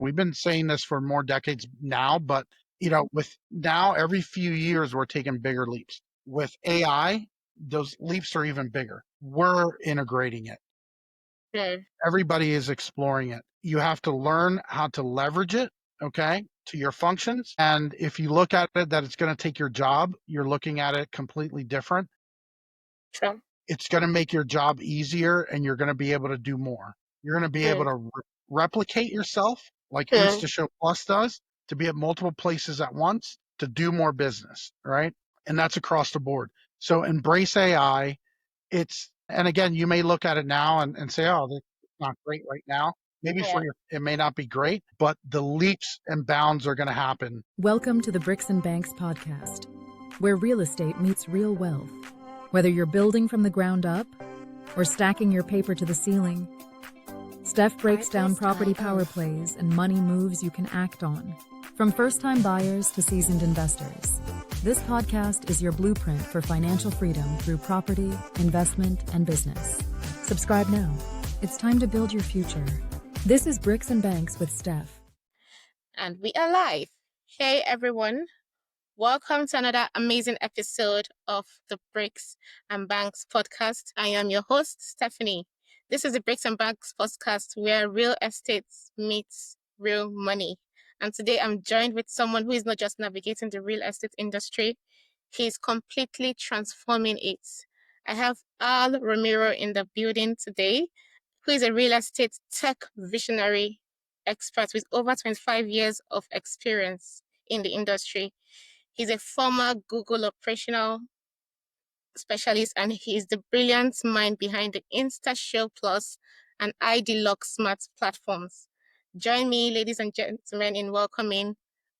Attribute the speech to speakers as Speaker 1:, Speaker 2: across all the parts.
Speaker 1: We've been saying this for more decades now, but with now every few years we're taking bigger leaps. With AI, those leaps are even bigger. We're integrating it.
Speaker 2: Hmm.
Speaker 1: Everybody is exploring it. You have to learn how to leverage it, okay, to your functions. And if you look at it that it's going to take your job, you're looking at it completely different.
Speaker 2: True.
Speaker 1: It's going to make your job easier and you're going to be able to do more. You're going to be able
Speaker 2: Hmm.
Speaker 1: to replicate yourself like
Speaker 2: Hmm.
Speaker 1: InstaShow Plus does, to be at multiple places at once to do more business, right? And that's across the board. So embrace AI. And again, you may look at it now and say, oh, that's not great right now. Maybe for
Speaker 2: Yeah.
Speaker 1: you, it may not be great, but the leaps and bounds are going to happen.
Speaker 3: Welcome to the Bricks and Banks podcast, where real estate meets real wealth. Whether you're building from the ground up or stacking your paper to the ceiling, Steph breaks down property power plays and money moves you can act on. From first-time buyers to seasoned investors, this podcast is your blueprint for financial freedom through property, investment, and business. Subscribe now. It's time to build your future. This is Bricks and Banks with Steph.
Speaker 2: And we are live. Hey, everyone. Welcome to another amazing episode of the Bricks and Banks podcast. I am your host, Stephanie. This is the Bricks and Banks podcast where real estate meets real money. And today I'm joined with someone who is not just navigating the real estate industry, he's completely transforming it. I have Romero in the building today, who is a real estate tech visionary expert with over 25 years of experience in the industry. He's a former Google operational specialist, and he's the brilliant mind behind the InstaShow Plus and ID Lock Smart platforms. Join me, ladies and gentlemen, in welcoming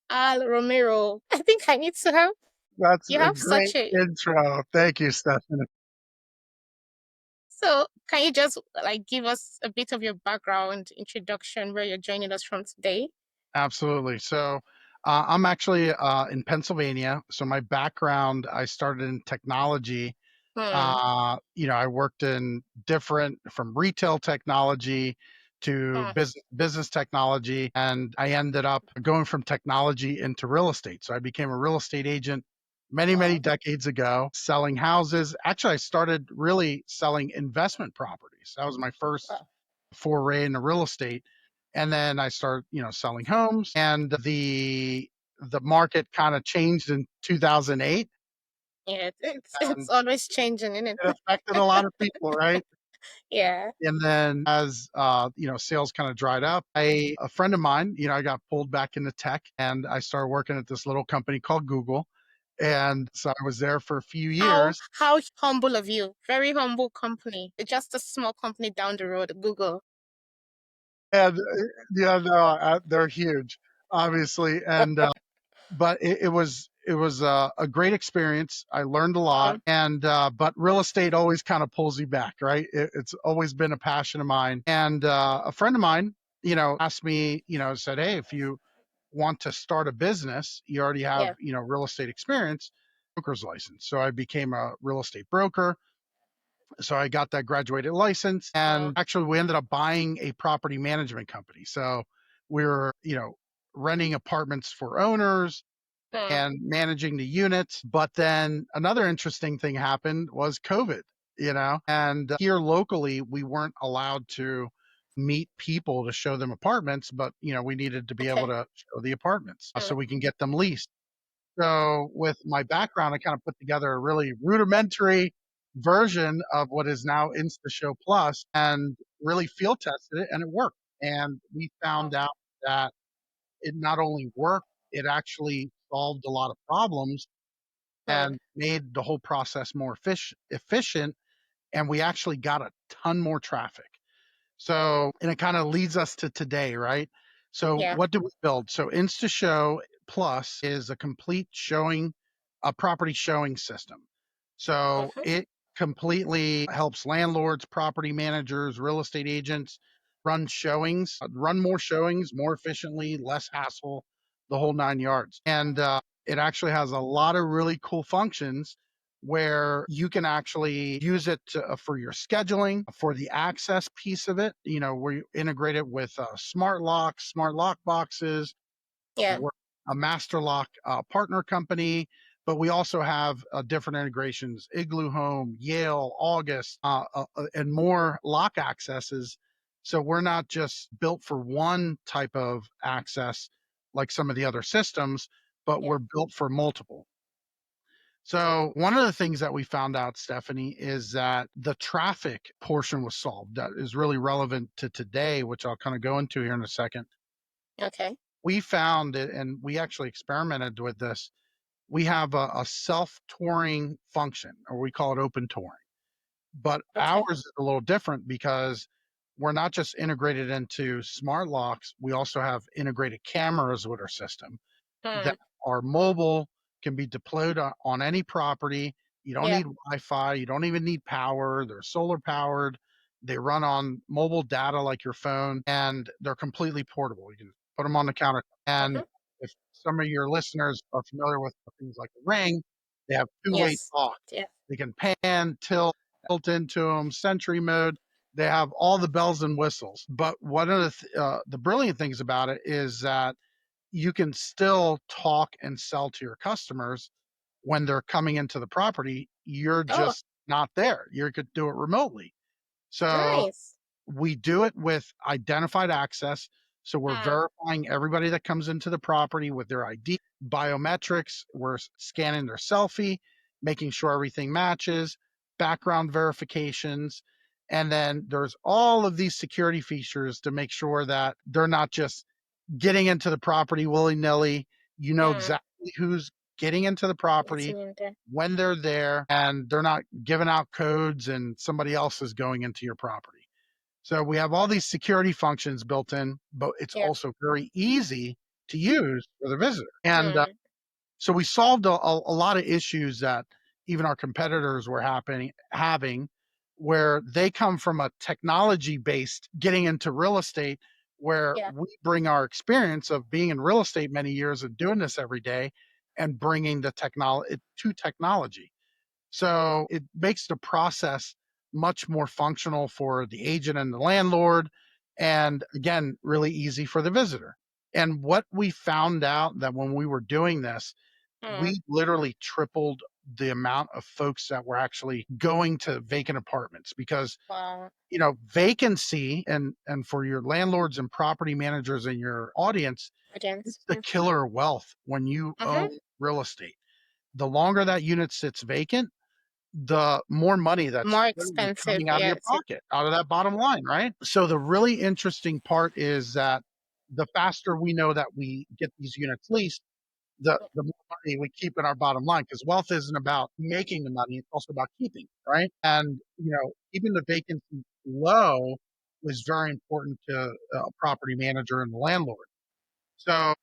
Speaker 2: Al Romero. I think I need to have
Speaker 1: That's
Speaker 2: you
Speaker 1: a
Speaker 2: have
Speaker 1: great
Speaker 2: such a
Speaker 1: intro. Thank you, Stephanie.
Speaker 2: so can you just give us a bit of your background introduction where you're joining us from today?
Speaker 1: Absolutely. So I'm actually in Pennsylvania. So my background, I started in technology.
Speaker 2: Hmm.
Speaker 1: I worked in different from retail technology to
Speaker 2: Hmm.
Speaker 1: business technology, and I ended up going from technology into real estate. So I became a real estate agent many, many
Speaker 2: Wow.
Speaker 1: decades ago, selling houses. Actually, I started really selling investment properties. That was my first
Speaker 2: Wow.
Speaker 1: foray into real estate. And then I started, selling homes, and the market kind of changed in 2008,
Speaker 2: Yeah,
Speaker 1: and
Speaker 2: it's always changing, isn't
Speaker 1: it
Speaker 2: it?
Speaker 1: affected a lot of people, right?
Speaker 2: Yeah.
Speaker 1: And then as sales kind of dried up, a friend of mine, I got pulled back into tech and I started working at this little company called Google. And so I was there for a few years.
Speaker 2: How humble of you. Very humble company. It's just a small company down the road, Google.
Speaker 1: And yeah, no, they're huge, obviously. And but it was a great experience. I learned a lot,
Speaker 2: Um,
Speaker 1: and but real estate always kind of pulls you back, right? It's always been a passion of mine. And a friend of mine, asked me, said, "Hey, if you want to start a business, you already have,
Speaker 2: yeah.
Speaker 1: real estate experience, broker's license." So I became a real estate broker. So I got that graduated license,
Speaker 2: Uh,
Speaker 1: and actually we ended up buying a property management company. So we were, renting apartments for owners
Speaker 2: uh,
Speaker 1: and managing the units. But then another interesting thing happened was COVID, and here locally, we weren't allowed to meet people to show them apartments, but, we needed to be able
Speaker 2: okay.
Speaker 1: to show the apartments so
Speaker 2: Uh,
Speaker 1: we can get them leased. So with my background, I kind of put together a really rudimentary version of what is now InstaShow Plus and really field tested it, and it worked. And we
Speaker 2: oh,
Speaker 1: found out that it not only worked, it actually solved a lot of problems
Speaker 2: uh,
Speaker 1: and made the whole process more efficient. And we actually got a ton more traffic. So, and it kind of leads us to today, right? So,
Speaker 2: yeah.
Speaker 1: what do we build? So, InstaShow Plus is a complete showing, a property showing system. So,
Speaker 2: Uh-huh.
Speaker 1: it completely helps landlords, property managers, real estate agents run more showings more efficiently, less hassle, the whole nine yards. And it actually has a lot of really cool functions where you can actually use it for your scheduling, for the access piece of it. Where you integrate it with smart locks, smart lock boxes.
Speaker 2: Yeah.
Speaker 1: We're a master lock partner company, but we also have different integrations: Igloo Home, Yale, August, and more lock accesses. So we're not just built for one type of access like some of the other systems, but
Speaker 2: Yeah.
Speaker 1: we're built for multiple. So one of the things that we found out, Stephanie, is that the traffic portion was solved. That is really relevant to today, which I'll kind of go into here in a second.
Speaker 2: Okay.
Speaker 1: We found it, and we actually experimented with this. We have a self-touring function, or we call it open touring. But
Speaker 2: Okay.
Speaker 1: ours is a little different because we're not just integrated into smart locks, we also have integrated cameras with our system
Speaker 2: Hmm.
Speaker 1: that are mobile, can be deployed on any property. You don't
Speaker 2: Yeah.
Speaker 1: need Wi-Fi, you don't even need power. They're solar powered. They run on mobile data like your phone, and they're completely portable. You can put them on the counter. And
Speaker 2: Uh-huh.
Speaker 1: if some of your listeners are familiar with things like a Ring, they have two-way
Speaker 2: Yes.
Speaker 1: talk.
Speaker 2: Yeah.
Speaker 1: They can pan, tilt, built into them, Sentry mode. They have all the bells and whistles. But one of the brilliant things about it is that you can still talk and sell to your customers when they're coming into the property. You're
Speaker 2: Oh,
Speaker 1: just not there. You could do it remotely. So
Speaker 2: nice.
Speaker 1: we do it with identified access. So we're
Speaker 2: Hmm.
Speaker 1: verifying everybody that comes into the property with their ID, biometrics. We're scanning their selfie, making sure everything matches, background verifications. And then there's all of these security features to make sure that they're not just getting into the property willy-nilly. You know
Speaker 2: Hmm.
Speaker 1: exactly who's getting into the
Speaker 2: It's
Speaker 1: property,
Speaker 2: in there.
Speaker 1: when they're there, and they're not giving out codes and somebody else is going into your property. So we have all these security functions built in, but it's
Speaker 2: Yeah.
Speaker 1: also very easy to use for the visitor. And
Speaker 2: Hmm.
Speaker 1: so we solved a lot of issues that even our competitors were having, where they come from a technology based getting into real estate, where
Speaker 2: Yeah.
Speaker 1: we bring our experience of being in real estate many years and doing this every day and bringing the technology to technology. So it makes the process much more functional for the agent and the landlord. And again, really easy for the visitor. And what we found out that when we were doing this,
Speaker 2: Hmm.
Speaker 1: we literally tripled the amount of folks that were actually going to vacant apartments because
Speaker 2: Wow.
Speaker 1: vacancy, and for your landlords and property managers in your audience, it's
Speaker 2: Audience.
Speaker 1: the killer wealth when you
Speaker 2: Uh-huh.
Speaker 1: own real estate. The longer that unit sits vacant, the more money that's
Speaker 2: More
Speaker 1: literally
Speaker 2: expensive.
Speaker 1: coming out of your
Speaker 2: Yes.
Speaker 1: pocket, out of that bottom line, right? So the really interesting part is that the faster we know that we get these units leased, the more money we keep in our bottom line, because wealth isn't about making the money, it's also about keeping, right? And keeping the vacancy low was very important to a property manager and the landlord. So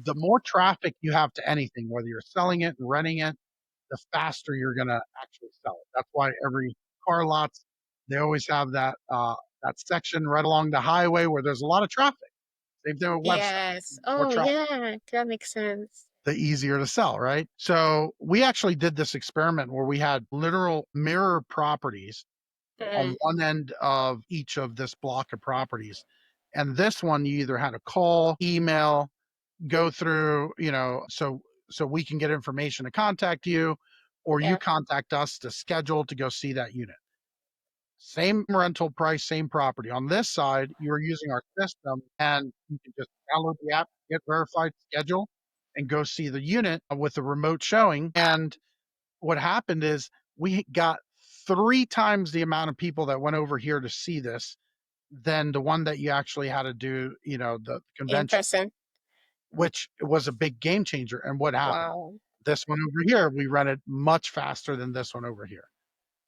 Speaker 1: the more traffic you have to anything, whether you're selling it and renting it, the faster you're going to actually sell it. That's why every car lots, they always have that section right along the highway where there's a lot of traffic. Same thing with websites.
Speaker 2: Yes.
Speaker 1: More
Speaker 2: Oh,
Speaker 1: traffic,
Speaker 2: yeah. That makes sense.
Speaker 1: the easier to sell, right? So we actually did this experiment where we had literal mirror properties on
Speaker 2: Hmm.
Speaker 1: one end of each of this block of properties. And this one, you either had to call, email, go through, so we can get information to contact you, or you
Speaker 2: Yeah.
Speaker 1: contact us to schedule to go see that unit. Same rental price, same property. On this side, you're using our system and you can just download the app, get verified, schedule, and go see the unit with the remote showing. And what happened is we got 3 times the amount of people that went over here to see this than the one that you actually had to do, the
Speaker 2: In
Speaker 1: convention,
Speaker 2: person.
Speaker 1: which was a big game changer. And what happened?
Speaker 2: Wow.
Speaker 1: This one over here, we rented much faster than this one over here.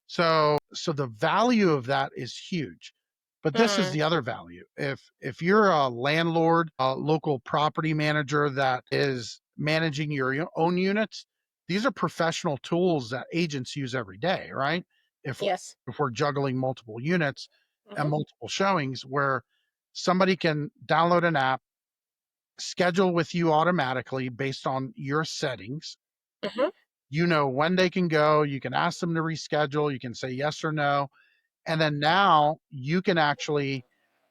Speaker 1: So the value of that is huge. But this is
Speaker 2: Hmm.
Speaker 1: the other value. If you're a landlord, a local property manager that is managing your own units, these are professional tools that agents use every day, right? If
Speaker 2: Yes.
Speaker 1: if we're juggling multiple units and
Speaker 2: Hmm.
Speaker 1: multiple showings, where somebody can download an app, schedule with you automatically based on your settings,
Speaker 2: Hmm.
Speaker 1: You know when they can go. You can ask them to reschedule. You can say yes or no. And then now you can actually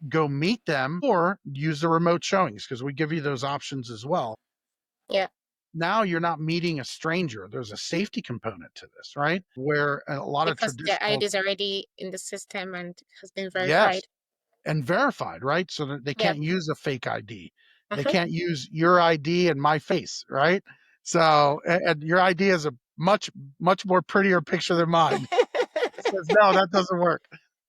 Speaker 1: go meet them or use the remote showings because we give you those options as well.
Speaker 2: Yeah.
Speaker 1: Now you're not meeting a stranger. There's a safety component to this, right? Where a lot of
Speaker 2: Because their ID
Speaker 1: traditional,
Speaker 2: is already in the system and has been
Speaker 1: yes,
Speaker 2: verified.
Speaker 1: and verified, right? So that they
Speaker 2: Yeah.
Speaker 1: can't use a fake ID. They
Speaker 2: Uh-huh.
Speaker 1: can't use your ID and my face, right? So, and your ID is a much, much more prettier picture than mine. It says, no, that doesn't work.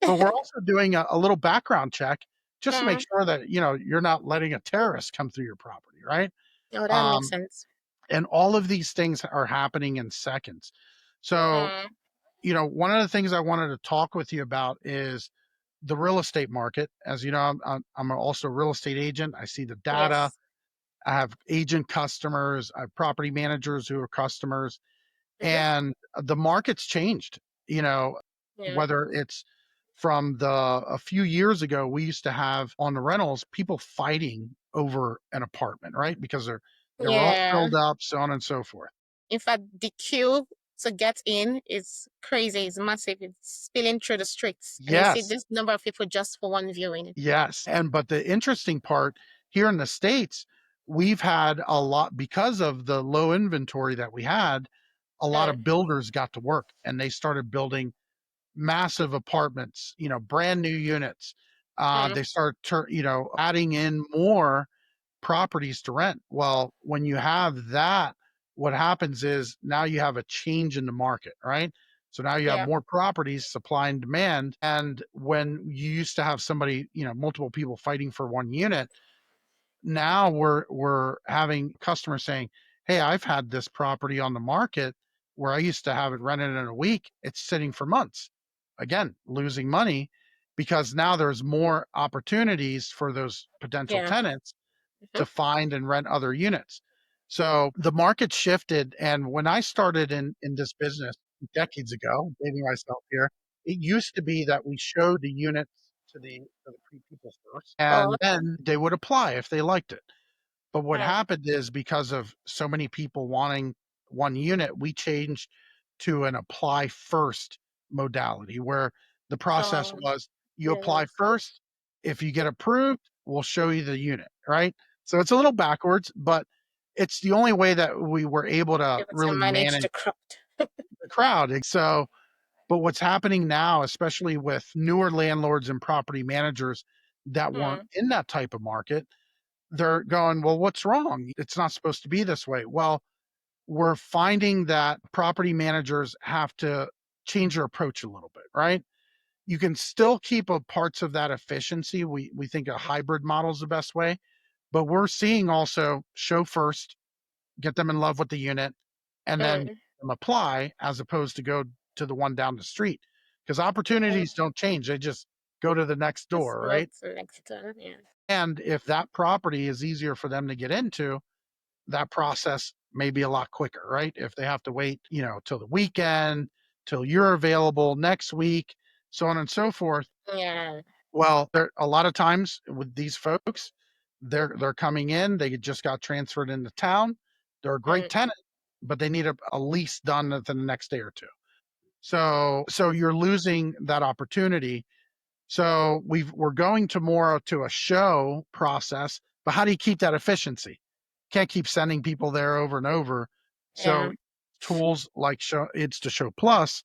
Speaker 1: But we're also doing a little background check just to make
Speaker 2: Mm.
Speaker 1: sure that, you're not letting a terrorist come through your property, right?
Speaker 2: Oh, that makes
Speaker 1: Um,
Speaker 2: sense.
Speaker 1: and all of these things are happening in seconds. So,
Speaker 2: Mm.
Speaker 1: one of the things I wanted to talk with you about is the real estate market. As you know, I'm also a real estate agent. I see the data.
Speaker 2: Yes.
Speaker 1: I have agent customers. I have property managers who are customers,
Speaker 2: Mm-hmm.
Speaker 1: and the market's changed. You know,
Speaker 2: Yeah.
Speaker 1: whether it's from a few years ago, we used to have on the rentals people fighting over an apartment, right? Because they were all
Speaker 2: Yeah.
Speaker 1: filled up, so on and so forth.
Speaker 2: In fact, the queue to get in is crazy. It's massive. It's spilling through the streets. And you see
Speaker 1: Yes,
Speaker 2: this number of people just for one viewing.
Speaker 1: yes. But the interesting part here in the States, we've had a lot because of the low inventory that we had, a lot
Speaker 2: Mm.
Speaker 1: of builders got to work and they started building massive apartments, brand new units.
Speaker 2: Mm.
Speaker 1: They start, adding in more properties to rent. Well, when you have that, what happens is now you have a change in the market, right? So now you have
Speaker 2: Yeah.
Speaker 1: more properties, supply and demand. And when you used to have somebody, multiple people fighting for one unit, now we're having customers saying, "Hey, I've had this property on the market where I used to have it rented in a week. It's sitting for months." Again, losing money because now there's more opportunities for those potential
Speaker 2: Yeah.
Speaker 1: tenants
Speaker 2: Mm-hmm.
Speaker 1: to find and rent other units. So the market shifted. And when I started in this business decades ago, dating myself here, it used to be that we showed the units to the people first,
Speaker 2: Oh,
Speaker 1: and
Speaker 2: okay.
Speaker 1: then they would apply if they liked it. But what
Speaker 2: Mm.
Speaker 1: happened is because of so many people wanting one unit, we changed to an apply first modality where the process
Speaker 2: Oh,
Speaker 1: was you apply
Speaker 2: yes.
Speaker 1: first. If you get approved, we'll show you the unit, right? So it's a little backwards, but it's the only way that we were able to
Speaker 2: Able to
Speaker 1: really
Speaker 2: manage
Speaker 1: manage
Speaker 2: the crowd.
Speaker 1: the crowd. And so, but what's happening now, especially with newer landlords and property managers that weren't
Speaker 2: Mm.
Speaker 1: in that type of market, they're going, well, what's wrong? It's not supposed to be this way. Well, we're finding that property managers have to change their approach a little bit, right? You can still keep a parts of that efficiency. We think a hybrid model is the best way, but we're seeing also show first, get them in love with the unit, and then
Speaker 2: Mm.
Speaker 1: them apply as opposed to go to the one down the street because
Speaker 2: Yeah.
Speaker 1: opportunities don't change. They just go to the next
Speaker 2: Just
Speaker 1: door,
Speaker 2: move
Speaker 1: right?
Speaker 2: to the next one. Yeah.
Speaker 1: And if that property is easier for them to get into, that process may be a lot quicker, right? If they have to wait, till the weekend, till you're available next week, so on and so forth.
Speaker 2: Yeah.
Speaker 1: Well, there a lot of times with these folks, they're coming in, they just got transferred into town. They're a great
Speaker 2: Mm.
Speaker 1: tenant, but they need a lease done within the next day or two. So you're losing that opportunity. So we're going to more to a show process, but how do you keep that efficiency? Can't keep sending people there over and over.
Speaker 2: Yeah.
Speaker 1: So tools like InstaShow Plus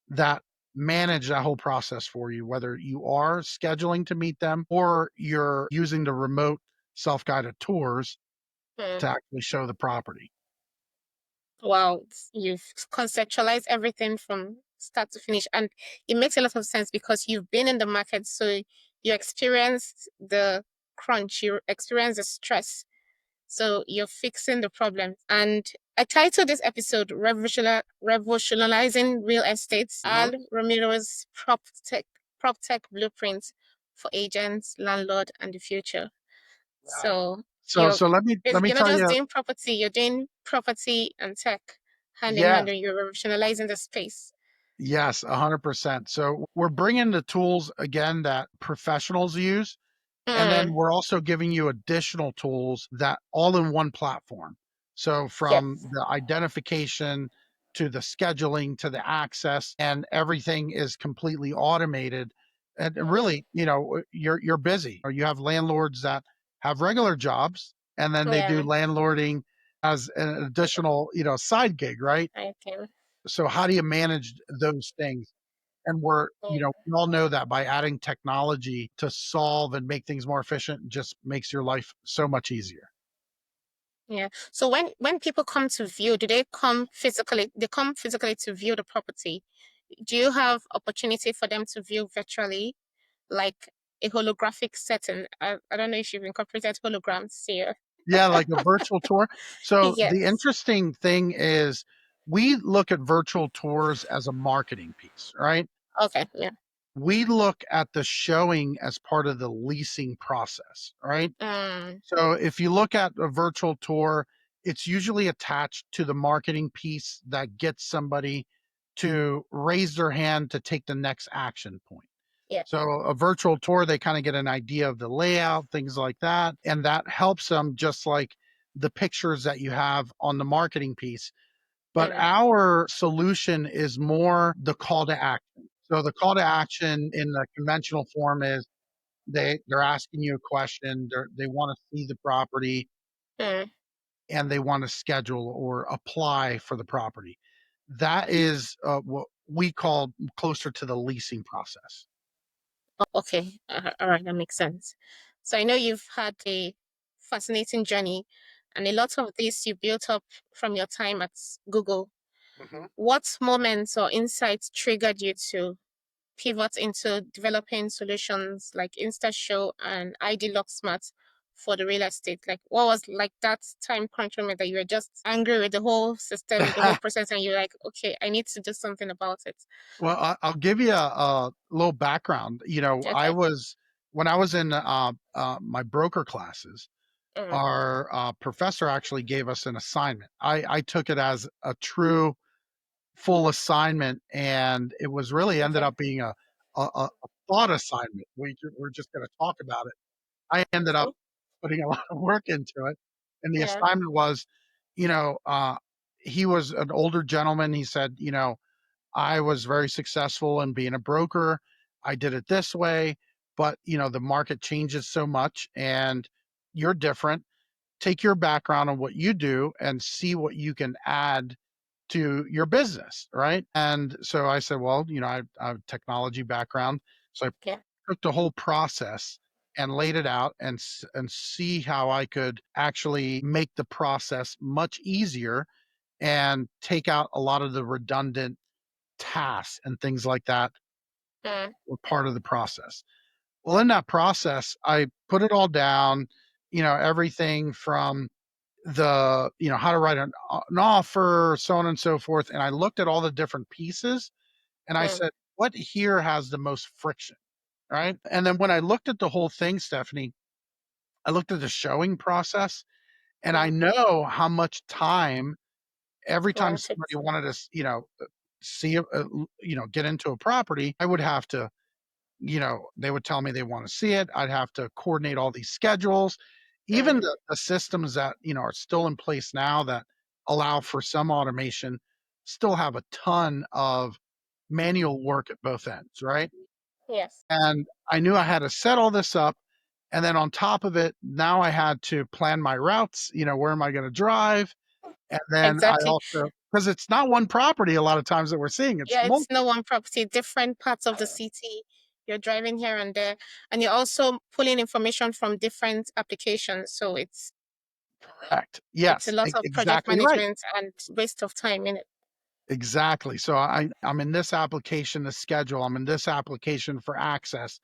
Speaker 1: that manage that whole process for you, whether you are scheduling to meet them or you're using the remote self-guided tours
Speaker 2: Mm.
Speaker 1: to actually show the property.
Speaker 2: Wow. You've conceptualized everything from start to finish. And it makes a lot of sense because you've been in the market. So you experienced the crunch, you experienced the stress. So you're fixing the problem. And I titled this episode Revolutionizing Real Estate, Al Romero's prop tech blueprint for agents, landlord, and the future.
Speaker 1: Yeah.
Speaker 2: So
Speaker 1: So
Speaker 2: you're
Speaker 1: so let me
Speaker 2: you're not
Speaker 1: tell
Speaker 2: just
Speaker 1: you,
Speaker 2: doing property, you're doing property and tech hand in hand,
Speaker 1: yes,
Speaker 2: and you're revolutionizing the space.
Speaker 1: yes, 100%. So we're bringing the tools again that professionals use. And then
Speaker 2: Mm,
Speaker 1: we're also giving you additional tools that all in one platform. So from
Speaker 2: yes.
Speaker 1: the identification to the scheduling to the access, and everything is completely automated. And really, you're busy, or you have landlords that have regular jobs and then they do
Speaker 2: Yeah.
Speaker 1: landlording as an additional, side gig, right?
Speaker 2: Okay.
Speaker 1: So how do you manage those things? And
Speaker 2: Yeah.
Speaker 1: we all know that by adding technology to solve and make things more efficient just makes your life so much easier.
Speaker 2: Yeah. So when people come to view, do they come physically? They come physically to view the property. Do you have opportunity for them to view virtually, like a holographic setting? I don't know if you've incorporated holograms here.
Speaker 1: Yeah, like a virtual tour. So the
Speaker 2: Yes.
Speaker 1: interesting thing is we look at virtual tours as a marketing piece, right?
Speaker 2: Okay. Yeah.
Speaker 1: We look at the showing as part of the leasing process, right?
Speaker 2: Mm,
Speaker 1: So if you look at a virtual tour, it's usually attached to the marketing piece that gets somebody to raise their hand to take the next action point.
Speaker 2: yeah.
Speaker 1: So a virtual tour, they kind of get an idea of the layout, things like that. And that helps them just like the pictures that you have on the marketing piece. But
Speaker 2: Mm,
Speaker 1: our solution is more the call to action. So the call to action in the conventional form is they're asking you a question, they want to see the property,
Speaker 2: mm.
Speaker 1: and they want to schedule or apply for the property. That is what we call closer to the leasing process.
Speaker 2: Okay. All right. That makes sense. So I know you've had a fascinating journey, and a lot of this you built up from your time at Google.
Speaker 1: Mhm.
Speaker 2: What moments or insights triggered you to pivot into developing solutions like InstaShow and ID Locksmart for the real estate? Like, what was like that time crunch moment that you were just angry with the whole system, the whole process, and you're like, okay, I need to do something about it.
Speaker 1: Well, I'll give you a little background. I
Speaker 2: Okay.
Speaker 1: was when I was in my broker classes,
Speaker 2: Mm,
Speaker 1: our professor actually gave us an assignment. I took it as a true full assignment, and it was really ended
Speaker 2: okay.
Speaker 1: up being a thought assignment. We're just going to talk about it. I ended up
Speaker 2: Okay.
Speaker 1: putting a lot of work into it, and the
Speaker 2: Yeah.
Speaker 1: assignment was, you know, uh, he was an older gentleman. He said, I was very successful in being a broker. I did it this way, but the market changes so much and you're different. Take your background on what you do and see what you can add to your business, right? And so I said, well, I have a technology background. So I
Speaker 2: Yeah.
Speaker 1: took the whole process and laid it out and see how I could actually make the process much easier and take out a lot of the redundant tasks and things like that
Speaker 2: Mm,
Speaker 1: were part of the process. Well, in that process, I put it all down, everything from how to write an offer, so on and so forth. And I looked at all the different pieces and I
Speaker 2: mm,
Speaker 1: said, what here has the most friction? Right. And then when I looked at the whole thing, Stephanie, I looked at the showing process and I
Speaker 2: mm.
Speaker 1: know how much time every time
Speaker 2: Yeah.
Speaker 1: somebody wanted to, see, get into a property, I would have to, they would tell me they want to see it. I'd have to coordinate all these schedules, even
Speaker 2: Mm,
Speaker 1: the systems that, are still in place now that allow for some automation still have a ton of manual work at both ends. Right.
Speaker 2: yes.
Speaker 1: And I knew I had to set all this up. And then on top of it, now I had to plan my routes, where am I going to drive? And then I
Speaker 2: Exactly.
Speaker 1: also, because it's not one property a lot of times that we're seeing, it's
Speaker 2: Yeah, it's
Speaker 1: multiple.
Speaker 2: no one property, different parts of the city. You're driving here and there, and you're also pulling information from different applications. So it's a
Speaker 1: Yes,
Speaker 2: lot of project
Speaker 1: exactly right.
Speaker 2: management and waste of time in it.
Speaker 1: Exactly. So I'm in this application to schedule. I'm in this application for access.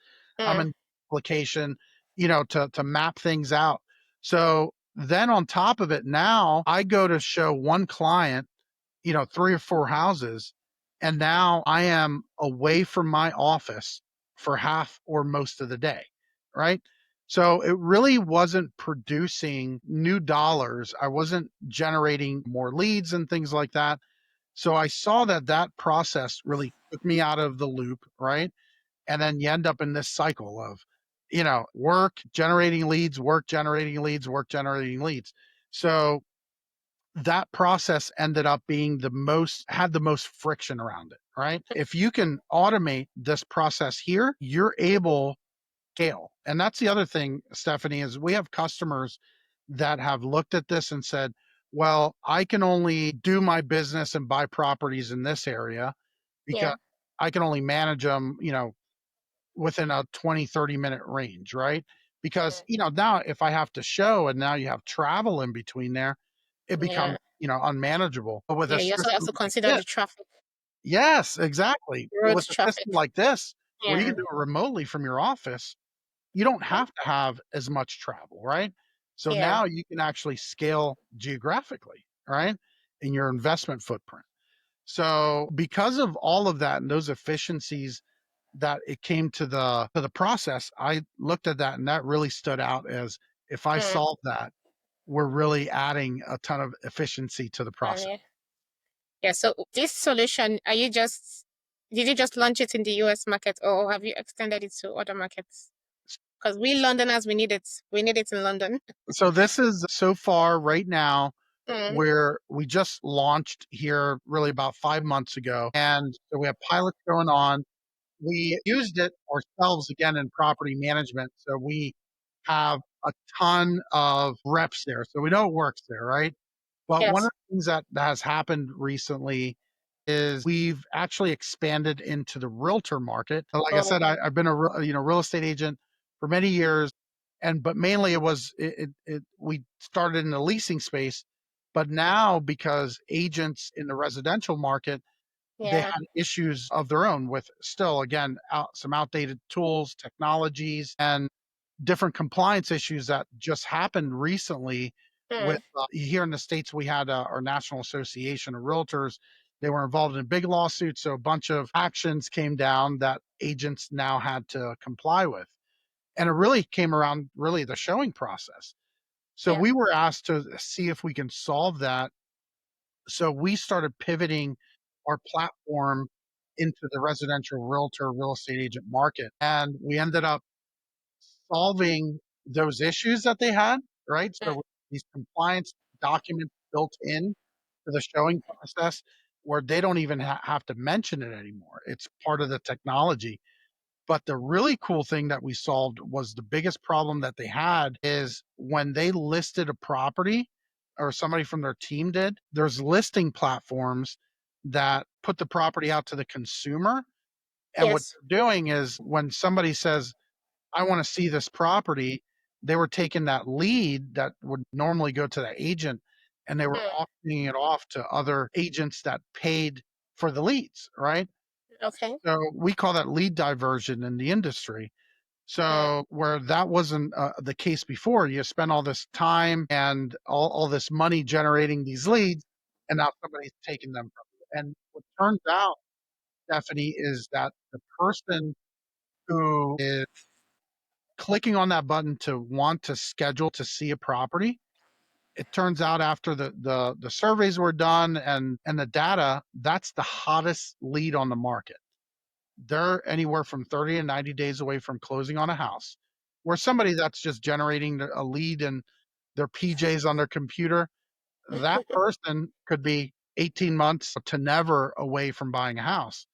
Speaker 1: I'm
Speaker 2: Mm,
Speaker 1: in application, to map things out. So then on top of it, now I go to show one client, 3 or 4 houses, and now I am away from my office for half or most of the day, right? So it really wasn't producing new dollars. I wasn't generating more leads and things like that. So I saw that that process really took me out of the loop, right? And then you end up in this cycle of, work generating leads, work generating leads, work generating leads. So that process ended up being had the most friction around it, right? If you can automate this process here, you're able to scale. And that's the other thing, Stephanie, is we have customers that have looked at this and said, well, I can only do my business and buy properties in this area because
Speaker 2: Yeah.
Speaker 1: I can only manage them, within a 20, 30-minute range, right? Because,
Speaker 2: Mm.
Speaker 1: now if I have to show and now you have travel in between there, it becomes,
Speaker 2: Yeah.
Speaker 1: unmanageable. But with a
Speaker 2: Yeah. You also have
Speaker 1: system
Speaker 2: to
Speaker 1: like
Speaker 2: consider
Speaker 1: this,
Speaker 2: the traffic,
Speaker 1: yes, exactly.
Speaker 2: road
Speaker 1: With a
Speaker 2: traffic.
Speaker 1: system like this, where you
Speaker 2: Yeah.
Speaker 1: can do it remotely from your office, you don't have to have as much travel, right? So
Speaker 2: Yeah.
Speaker 1: now you can actually scale geographically, right? In your investment footprint. So because of all of that and those efficiencies that it came to the process, I looked at that and that really stood out as if I
Speaker 2: Mm.
Speaker 1: solve that, we're really adding a ton of efficiency to the process.
Speaker 2: Yeah. Yeah. So this solution, did you just launch it in the US market or have you extended it to other markets? Because we Londoners, we need it. We need it in London.
Speaker 1: So this is so far right now
Speaker 2: Mm.
Speaker 1: where we just launched here really about 5 months ago. And so we have pilots going on. We used it ourselves again in property management. So we have a ton of reps there. So we know it works there, right? But one of
Speaker 2: Yes.
Speaker 1: the things that has happened recently is we've actually expanded into the realtor market. Like I said,
Speaker 2: Oh,
Speaker 1: I've been a real estate agent for many years, but mainly we started in the leasing space, but now because agents in the residential market, they
Speaker 2: yeah.
Speaker 1: had issues of their own with still again some outdated tools, technologies, and different compliance issues that just happened recently with
Speaker 2: Mm.
Speaker 1: here in the States, we had our National Association of Realtors. They were involved in a big lawsuit. So a bunch of actions came down that agents now had to comply with. And it really came around really the showing process. So
Speaker 2: Yeah.
Speaker 1: we were asked to see if we can solve that. So we started pivoting our platform into the residential realtor real estate agent market. And we ended up solving those issues that they had, right?
Speaker 2: Mm.
Speaker 1: So with these compliance documents built in to the showing process where they don't even have to mention it anymore. It's part of the technology. But the really cool thing that we solved was the biggest problem that they had is when they listed a property or somebody from their team did, there's listing platforms that put the property out to the consumer. And what
Speaker 2: Yes.
Speaker 1: they're doing is when somebody says, I want to see this property, they were taking that lead that would normally go to the agent and they were
Speaker 2: Mm.
Speaker 1: auctioning it off to other agents that paid for the leads, right?
Speaker 2: Okay.
Speaker 1: So we call that lead diversion in the industry.
Speaker 2: Mm.
Speaker 1: So where that wasn't the case before, you spend all this time and all this money generating these leads, and now somebody's taking them from you. And what turns out, Stephanie, is that the person who is clicking on that button to want to schedule to see a property, it turns out after the surveys were done and the data, that's the hottest lead on the market. They're anywhere from 30 to 90 days away from closing on a house. Where somebody that's just generating a lead in their PJs on their computer, that person could be 18 months to never away from buying a house.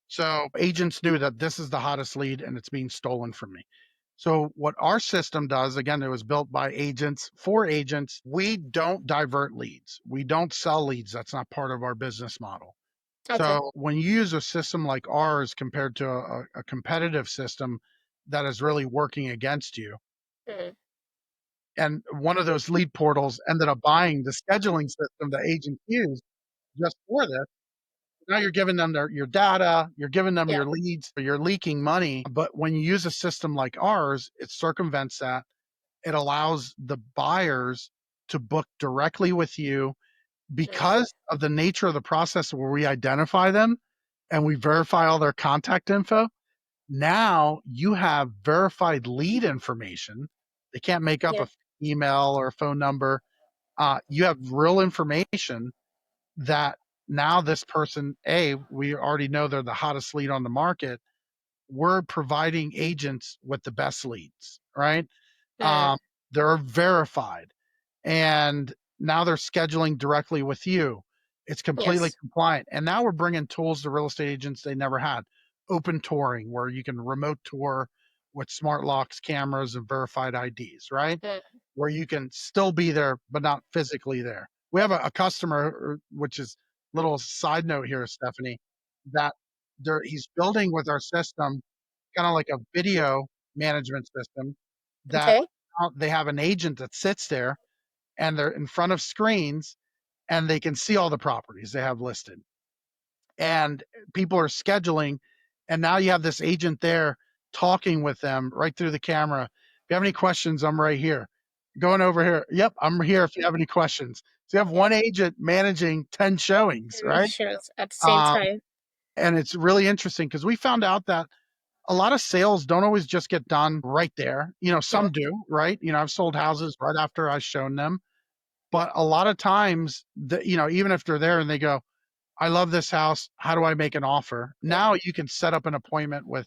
Speaker 1: So agents knew that this is the hottest lead and it's being stolen from me. So what our system does, again, it was built by agents for agents. We don't divert leads. We don't sell leads. That's not part of our business model.
Speaker 2: Okay.
Speaker 1: So when you use a system like ours compared to a competitive system that is really working against you,
Speaker 2: Mm.
Speaker 1: and one of those lead portals ended up buying the scheduling system that agents use just for this. Now you're giving them your data, you're giving them
Speaker 2: Yeah.
Speaker 1: your leads, you're leaking money. But when you use a system like ours, it circumvents that. It allows the buyers to book directly with you
Speaker 2: Mm.
Speaker 1: because of the nature of the process where we identify them and we verify all their contact info. Now you have verified lead information. They can't make up
Speaker 2: Yeah.
Speaker 1: a email or a phone number. You have real information that now this person, A, we already know they're the hottest lead on the market. We're providing agents with the best leads, right?
Speaker 2: Mm.
Speaker 1: Um, they're verified. And now they're scheduling directly with you. It's completely
Speaker 2: Yes.
Speaker 1: compliant. And now we're bringing tools to real estate agents they never had. Open touring, where you can remote tour with smart locks, cameras, and verified IDs, right?
Speaker 2: Mm.
Speaker 1: Where you can still be there, but not physically there. We have a customer, which is little side note here, Stephanie, that he's building with our system, kind of like a video management system that
Speaker 2: Okay.
Speaker 1: they have an agent that sits there and they're in front of screens and they can see all the properties they have listed. And people are scheduling, and now you have this agent there talking with them right through the camera. If you have any questions, I'm right here. Going over here. Yep, I'm here if you have any questions. So you have one agent managing 10 showings,
Speaker 2: It
Speaker 1: right?
Speaker 2: shows at the same
Speaker 1: Um,
Speaker 2: time.
Speaker 1: and it's really interesting because we found out that a lot of sales don't always just get done right there.
Speaker 2: Mm.
Speaker 1: Some do, right? I've sold houses right after I've shown them, but a lot of times, even if they're there and they go, I love this house. How do I make an offer? Now you can set up an appointment with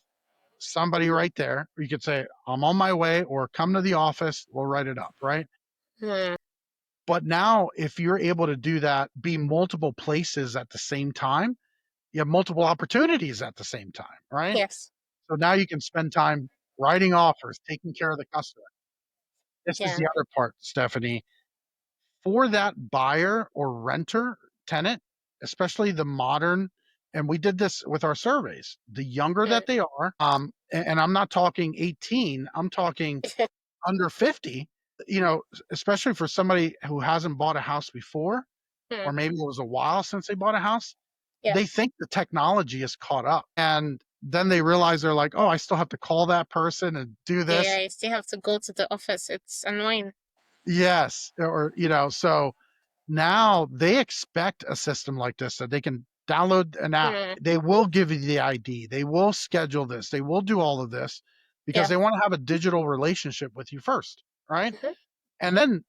Speaker 1: somebody right there. You could say, I'm on my way, or come to the office. We'll write it up, right?
Speaker 2: Mm.
Speaker 1: But now, if you're able to do that, be multiple places at the same time, you have multiple opportunities at the same time, right?
Speaker 2: Yes.
Speaker 1: So now you can spend time writing offers, taking care of the customer. This is
Speaker 2: Yeah.
Speaker 1: the other part, Stephanie. For that buyer or renter tenant, especially the modern, and we did this with our surveys, the younger
Speaker 2: Mm.
Speaker 1: that they are, and I'm not talking 18, I'm talking under 50, especially for somebody who hasn't bought a house before,
Speaker 2: Mm.
Speaker 1: or maybe it was a while since they bought a house,
Speaker 2: Yeah.
Speaker 1: they think the technology is caught up. And then they realize they're like, oh, I still have to call that person and do
Speaker 2: Yeah.
Speaker 1: this.
Speaker 2: I still have to go to the office. It's annoying.
Speaker 1: Yes. Or, so now they expect a system like this that they can download an app.
Speaker 2: Mm.
Speaker 1: They will give you the ID. They will schedule this. They will do all of this because
Speaker 2: Yeah.
Speaker 1: they want to have a digital relationship with you first, right?
Speaker 2: Hmm.
Speaker 1: And then,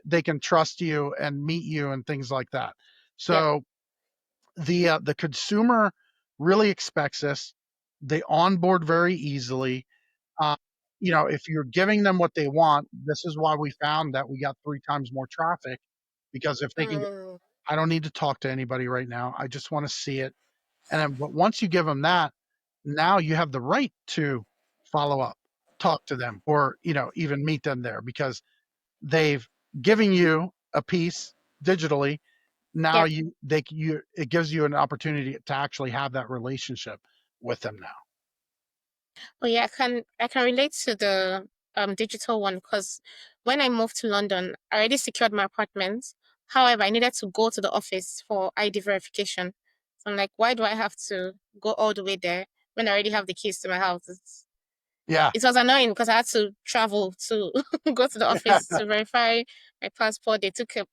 Speaker 1: they can trust you and meet you and things like that.
Speaker 2: Yeah.
Speaker 1: So the consumer really expects this. They onboard very easily. Uh, if you're giving them what they want, this is why we found that we got 3 times more traffic, because if they can,
Speaker 2: Mm.
Speaker 1: I don't need to talk to anybody right now. I just want to see it. And then, but once you give them that, now you have the right to follow up, talk to them, or, even meet them there because they've given you a piece digitally. Now
Speaker 2: Yeah.
Speaker 1: it gives you an opportunity to actually have that relationship with them now.
Speaker 2: Oh yeah, I can relate to the digital one because when I moved to London, I already secured my apartment. However, I needed to go to the office for ID verification. So I'm like, why do I have to go all the way there when I already have the keys to my house?
Speaker 1: Yeah.
Speaker 2: It was annoying because I had to travel to go to the office to verify my passport. They took a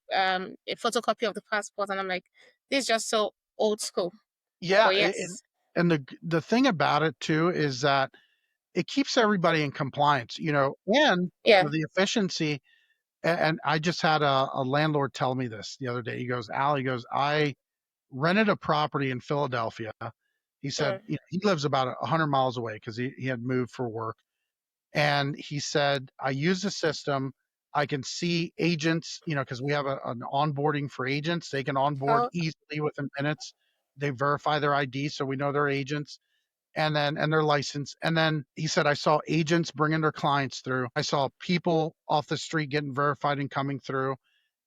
Speaker 2: photocopy of the passport, and I'm like, this is just so old school.
Speaker 1: Yeah.
Speaker 2: But
Speaker 1: And,
Speaker 2: yes,
Speaker 1: and the thing about it too is that it keeps everybody in compliance, and
Speaker 2: yeah,
Speaker 1: for the efficiency. And I just had a landlord tell me this the other day. He goes, Al, he goes, I rented a property in Philadelphia. He said,
Speaker 2: mm,
Speaker 1: he lives about 100 miles away because he had moved for work. And he said, I use the system. I can see agents, because we have an onboarding for agents. They can onboard
Speaker 2: oh,
Speaker 1: easily within minutes. They verify their ID, so we know they're agents, and their license. And then he said, I saw agents bringing their clients through. I saw people off the street getting verified and coming through.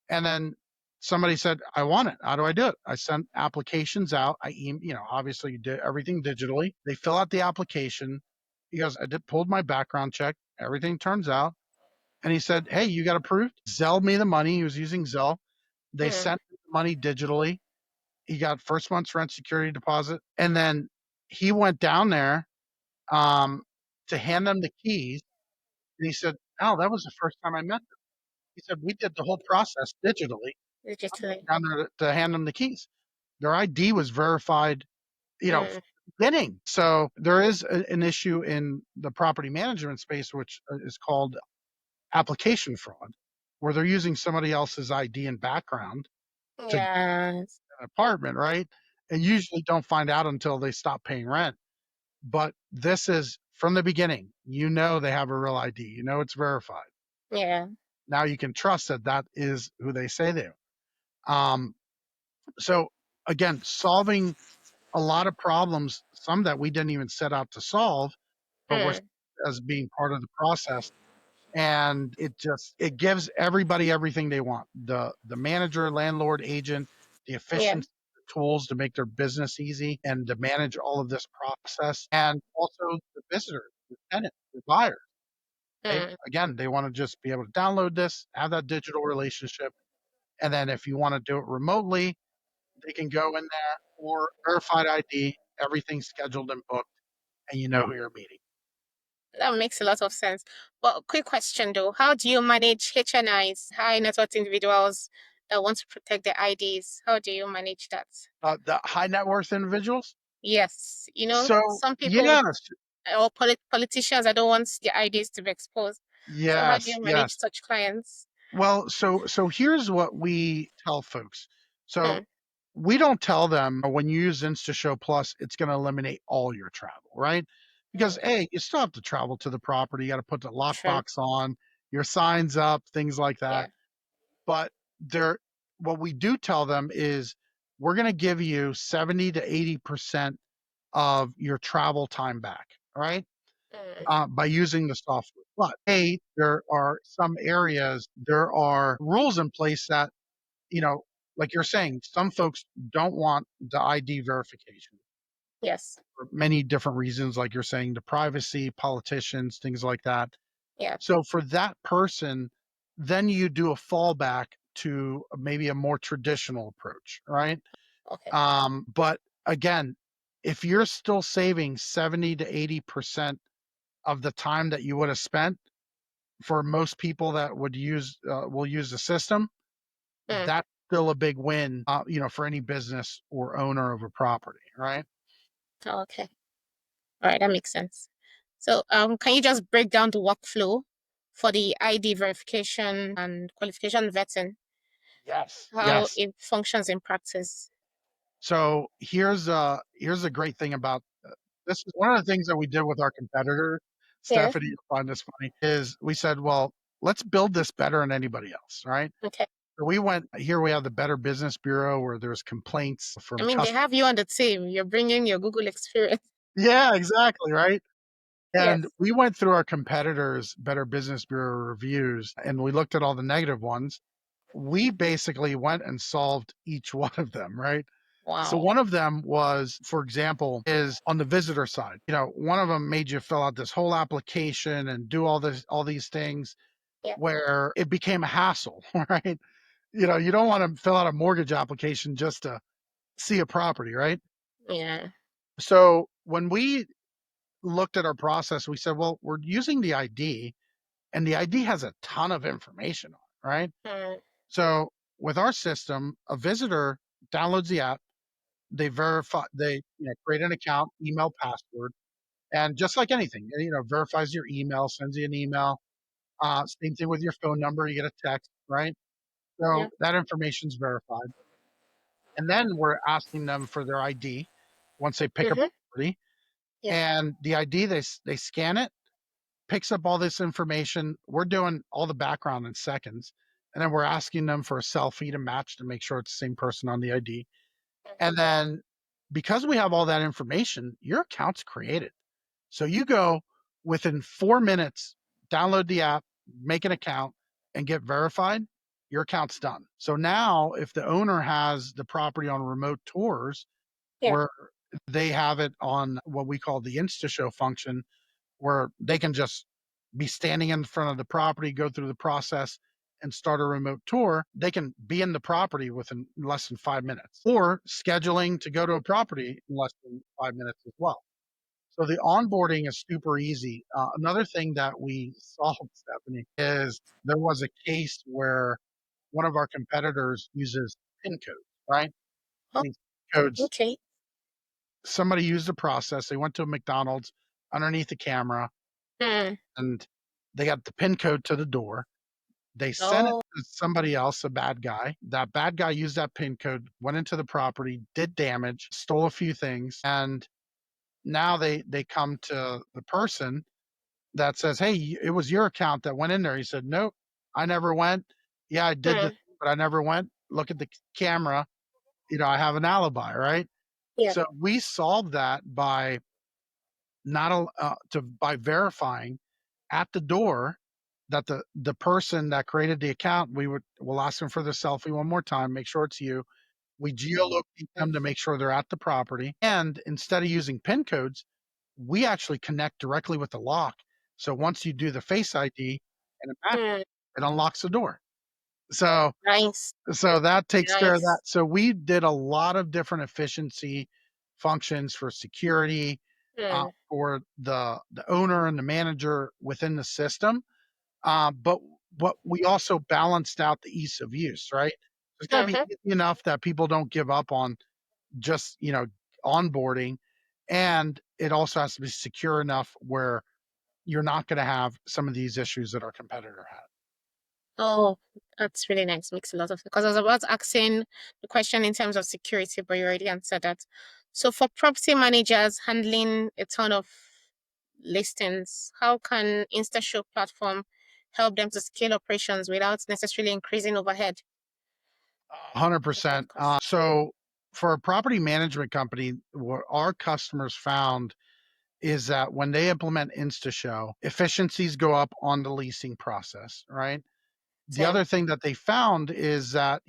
Speaker 1: And then somebody said, I want it. How do I do it? I sent applications out. Obviously you did everything digitally. They fill out the application. He goes, pulled my background check. Everything turns out. And he said, hey, you got approved. Zelle me the money. He was using Zelle. They
Speaker 2: mm,
Speaker 1: sent the money digitally. He got first month's rent security deposit. And then he went down there um, to hand them the keys. And he said, oh, that was the first time I met them. He said, we did the whole process digitally.
Speaker 2: digitally.
Speaker 1: Down there to hand them the keys. Their ID was verified, from
Speaker 2: Mm,
Speaker 1: the beginning. So there is an issue in the property management space, which is called application fraud, where they're using somebody else's ID and background to get
Speaker 2: yes.
Speaker 1: an apartment, right? And usually don't find out until they stop paying rent. But this is from the beginning. They have a real ID. It's verified.
Speaker 2: Yeah.
Speaker 1: now you can trust that that is who they say they are. So again, solving a lot of problems, some that we didn't even set out to solve, but we're
Speaker 2: Mm.
Speaker 1: as being part of the process. And it gives everybody everything they want. The manager, landlord, agent, the
Speaker 2: Yeah.
Speaker 1: efficient tools to make their business easy and to manage all of this process. And also the visitors, the tenants, the buyers.
Speaker 2: Mm.
Speaker 1: Again, they want to just be able to download this, have that digital relationship. And then if you want to do it remotely, they can go in there or verified ID, everything's scheduled and booked, and you know who you're meeting.
Speaker 2: That makes a lot of sense. But quick question though, how do you manage HNIs, high net worth individuals that want to protect their IDs? How do you manage that?
Speaker 1: The high net worth individuals.
Speaker 2: Yes,
Speaker 1: So
Speaker 2: some people
Speaker 1: yes,
Speaker 2: or politicians that don't want their IDs to be exposed. So how do
Speaker 1: yes,
Speaker 2: you manage
Speaker 1: yes.
Speaker 2: such clients?
Speaker 1: Well, so here's what we tell folks. So
Speaker 2: Mm.
Speaker 1: we don't tell them when you use InstaShow Plus, it's going to eliminate all your travel, right? Because
Speaker 2: Mm.
Speaker 1: A, you still have to travel to the property. You got to put the
Speaker 2: True.
Speaker 1: lockbox on, your signs up, things like that.
Speaker 2: Yeah.
Speaker 1: But what we do tell them is we're going to give you 70 to 80% of your travel time back, right?
Speaker 2: Mm.
Speaker 1: By using the software. But A, there are some areas, there are rules in place that, you know, like you're saying, some folks don't want the ID verification
Speaker 2: Yes.
Speaker 1: for many different reasons, like you're saying, the privacy, politicians, things like that.
Speaker 2: Yeah.
Speaker 1: So for that person, then you do a fallback to maybe a more traditional approach, right?
Speaker 2: Okay.
Speaker 1: But again, if you're still saving 70 to 80% of the time that you would have spent for most people that will use the system,
Speaker 2: Mm.
Speaker 1: that's still a big win, for any business or owner of a property, right?
Speaker 2: Okay. All right, that makes sense. So, can you just break down the workflow for the ID verification and qualification vetting,
Speaker 1: Yes.
Speaker 2: how
Speaker 1: Yes.
Speaker 2: it functions in practice?
Speaker 1: So here's a great thing about this is one of the things that we did with our competitor,
Speaker 2: Yeah.
Speaker 1: Stephanie, you find this funny, is we said, well, let's build this better than anybody else, right?
Speaker 2: Okay.
Speaker 1: So we went here. We have the Better Business Bureau where there's complaints
Speaker 2: I
Speaker 1: from
Speaker 2: mean, they
Speaker 1: customers.
Speaker 2: have you on the team. You're bringing your Google experience.
Speaker 1: Yeah, exactly, right. And
Speaker 2: Yes.
Speaker 1: we went through our competitors' Better Business Bureau reviews and we looked at all the negative ones. We basically went and solved each one of them, right? So
Speaker 2: Wow.
Speaker 1: one of them was, for example, is on the visitor side. One of them made you fill out this whole application and do all these things
Speaker 2: Yeah.
Speaker 1: where it became a hassle, right? You don't want to fill out a mortgage application just to see a property, right?
Speaker 2: Yeah.
Speaker 1: So when we looked at our process, we said, well, we're using the ID and the ID has a ton of information on it, right?
Speaker 2: Mm.
Speaker 1: So with our system, a visitor downloads the app, they verify, they create an account, email, password, and just like anything, verifies your email, sends you an email. Same thing with your phone number, you get a text, right?
Speaker 2: Yeah.
Speaker 1: So that information's verified, and then we're asking them for their ID once they pick a
Speaker 2: Mm-hmm.
Speaker 1: property,
Speaker 2: Yeah.
Speaker 1: and the ID they scan it, picks up all this information. We're doing all the background in seconds, and then we're asking them for a selfie to match to make sure it's the same person on the ID. And then because we have all that information, your account's created. So you go within 4 minutes, download the app, make an account, and get verified, your account's done. So now, if the owner has the property on remote tours,
Speaker 2: Yeah.
Speaker 1: where they have it on what we call the InstaShow function, where they can just be standing in front of the property, go through the process, and start a remote tour, they can be in the property within less than 5 minutes, or scheduling to go to a property in less than 5 minutes as well. So the onboarding is super easy. Another thing that we solved, Stephanie, is there was a case where one of our competitors uses PIN codes, right?
Speaker 2: Oh,
Speaker 1: These codes,
Speaker 2: okay.
Speaker 1: somebody used the process. They went to a McDonald's underneath the camera
Speaker 2: Mm.
Speaker 1: and they got the PIN code to the door. They sent it
Speaker 2: Oh,
Speaker 1: to somebody else, a bad guy. That bad guy used that PIN code, went into the property, did damage, stole a few things, and now they come to the person that says, "Hey, it was your account that went in there." He said, "Nope." I never went. Yeah, I did this,
Speaker 2: Mm.
Speaker 1: but I never went. Look at the camera. I have an alibi, right?
Speaker 2: Yeah.
Speaker 1: So we solved that by not by verifying at the door that the person that created the account, we'll ask them for the selfie one more time, make sure it's you. We geolocate them to make sure they're at the property. And instead of using PIN codes, we actually connect directly with the lock. So once you do the Face ID and it matches,
Speaker 2: Mm.
Speaker 1: it unlocks the door. So
Speaker 2: Nice.
Speaker 1: that takes care of that.
Speaker 2: Nice.
Speaker 1: So we did a lot of different efficiency functions for security,
Speaker 2: Mm.
Speaker 1: for the owner and the manager within the system. But what we also balanced out the ease of use, right? It's got to be
Speaker 2: Mm-hmm.
Speaker 1: easy enough that people don't give up on just onboarding, and it also has to be secure enough where you're not going to have some of these issues that our competitor had.
Speaker 2: Oh, that's really nice. Makes a lot of sense. Because I was about to asking the question in terms of security, but you already answered that. So for property managers handling a ton of listings, how can InstaShow platform help them to scale operations without necessarily increasing overhead?
Speaker 1: 100%. So for a property management company, what our customers found is that when they implement InstaShow, efficiencies go up on the leasing process, right? The
Speaker 2: Okay.
Speaker 1: other thing that they found is that,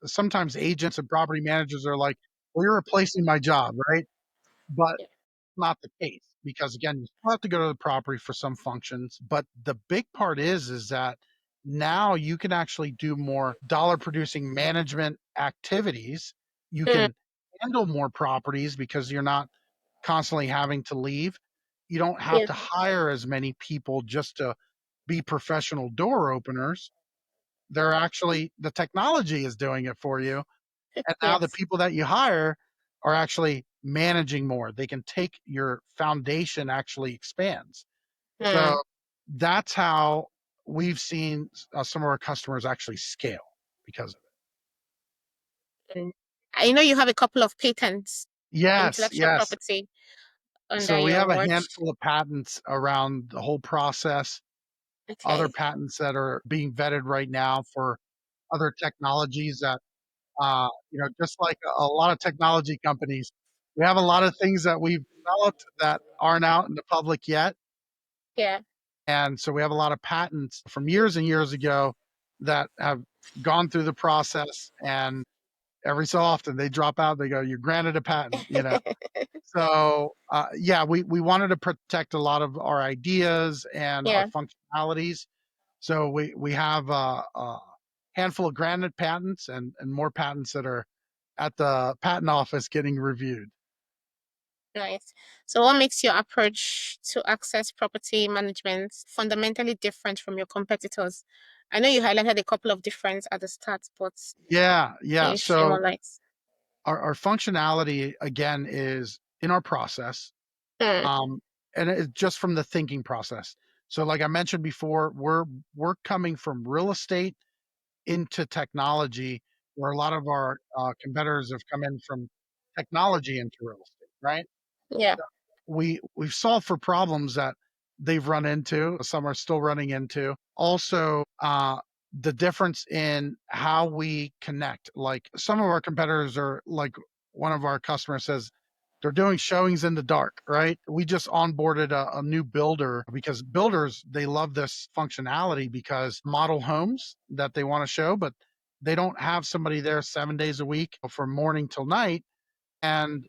Speaker 1: sometimes agents and property managers are like, well, you're replacing my job, right? But
Speaker 2: Yeah.
Speaker 1: not the case because again, you still have to go to the property for some functions. But the big part is that now you can actually do more dollar producing management activities. You
Speaker 2: Mm.
Speaker 1: can handle more properties because you're not constantly having to leave. You don't have
Speaker 2: Yeah.
Speaker 1: to hire as many people just to be professional door openers. They're actually the technology is doing it for you. And now the
Speaker 2: Yes.
Speaker 1: people that you hire are actually managing more. They can take your foundation actually expands. So
Speaker 2: Mm.
Speaker 1: that's how we've seen some of our customers actually scale because of it.
Speaker 2: Mm. I know you have a couple of patents,
Speaker 1: Yes,
Speaker 2: intellectual
Speaker 1: yes.
Speaker 2: property under
Speaker 1: So we
Speaker 2: your
Speaker 1: have a
Speaker 2: watch.
Speaker 1: handful of patents around the whole process, other
Speaker 2: Okay.
Speaker 1: patents that are being vetted right now for other technologies that, just like a lot of technology companies, we have a lot of things that we've developed that aren't out in the public yet.
Speaker 2: Yeah.
Speaker 1: And so we have a lot of patents from years and years ago that have gone through the process. And every so often they drop out, they go, you're granted a patent. So, yeah, we wanted to protect a lot of our ideas and our
Speaker 2: Yeah.
Speaker 1: functionalities. So we have a handful of granted patents and more patents that are at the patent office getting reviewed.
Speaker 2: Nice. So, what makes your approach to access property management fundamentally different from your competitors? I know you highlighted a couple of difference at the start, but
Speaker 1: Yeah,
Speaker 2: can
Speaker 1: yeah.
Speaker 2: you share more
Speaker 1: So
Speaker 2: light?
Speaker 1: our functionality again is in our process,
Speaker 2: Mm.
Speaker 1: um, and it's just from the thinking process. So, like I mentioned before, we're coming from real estate into technology, where a lot of our competitors have come in from technology into real estate, right?
Speaker 2: Yeah.
Speaker 1: We've solved for problems that they've run into, some are still running into. Also, the difference in how we connect. Like some of our competitors are like one of our customers says they're doing showings in the dark, right? We just onboarded a new builder because builders, they love this functionality because model homes that they want to show, but they don't have somebody there 7 days a week from morning till night. And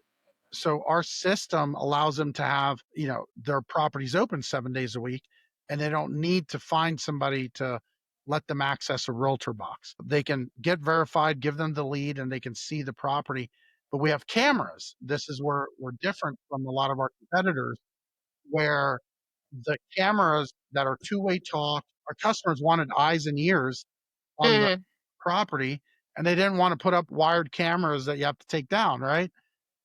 Speaker 1: so our system allows them to have, their properties open 7 days a week, and they don't need to find somebody to let them access a realtor box. They can get verified, give them the lead, and they can see the property. But we have cameras. This is where we're different from a lot of our competitors, where the cameras that are two-way talk, our customers wanted eyes and ears on the
Speaker 2: Mm.
Speaker 1: property, and they didn't want to put up wired cameras that you have to take down, right?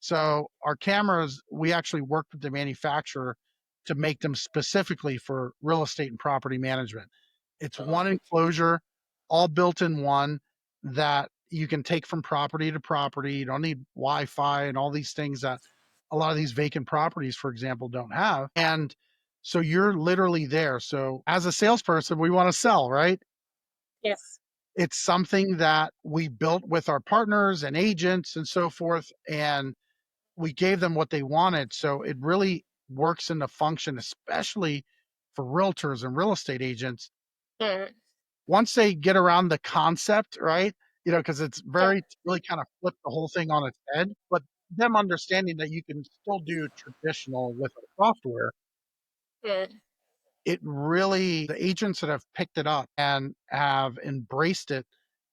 Speaker 1: So our cameras, we actually worked with the manufacturer to make them specifically for real estate and property management. It's
Speaker 2: Oh,
Speaker 1: one enclosure, all built in one that you can take from property to property. You don't need Wi-Fi and all these things that a lot of these vacant properties, for example, don't have. And so you're literally there. So as a salesperson, we want to sell, right?
Speaker 2: Yes.
Speaker 1: It's something that we built with our partners and agents and so forth, and we gave them what they wanted. So it really works in the function, especially for realtors and real estate agents.
Speaker 2: Mm.
Speaker 1: Once they get around the concept, right? Because it's
Speaker 2: Yeah.
Speaker 1: really kind of flip the whole thing on its head. But them understanding that you can still do traditional with a software,
Speaker 2: Mm.
Speaker 1: it really, the agents that have picked it up and have embraced it,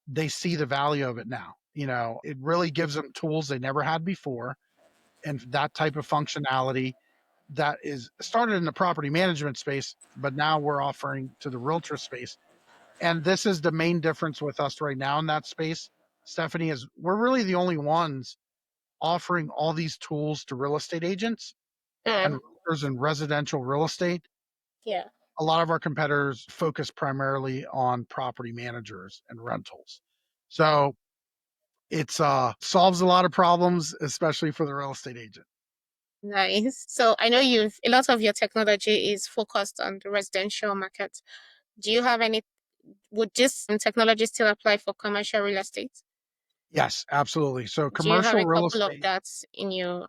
Speaker 1: they see the value of it now. It really gives them tools they never had before, and that type of functionality that is started in the property management space, but now we're offering to the realtor space. And this is the main difference with us right now in that space, Stephanie, is we're really the only ones offering all these tools to real estate agents and
Speaker 2: Mm.
Speaker 1: realtors in residential real estate.
Speaker 2: Yeah.
Speaker 1: A lot of our competitors focus primarily on property managers and rentals. So it's solves a lot of problems, especially for the real estate agent.
Speaker 2: Nice. So I know a lot of your technology is focused on the residential market. Do you have any, would this technology still apply for commercial real estate?
Speaker 1: Yes, absolutely. So
Speaker 2: Do you have
Speaker 1: commercial
Speaker 2: a
Speaker 1: real
Speaker 2: couple of
Speaker 1: estate,
Speaker 2: that in your,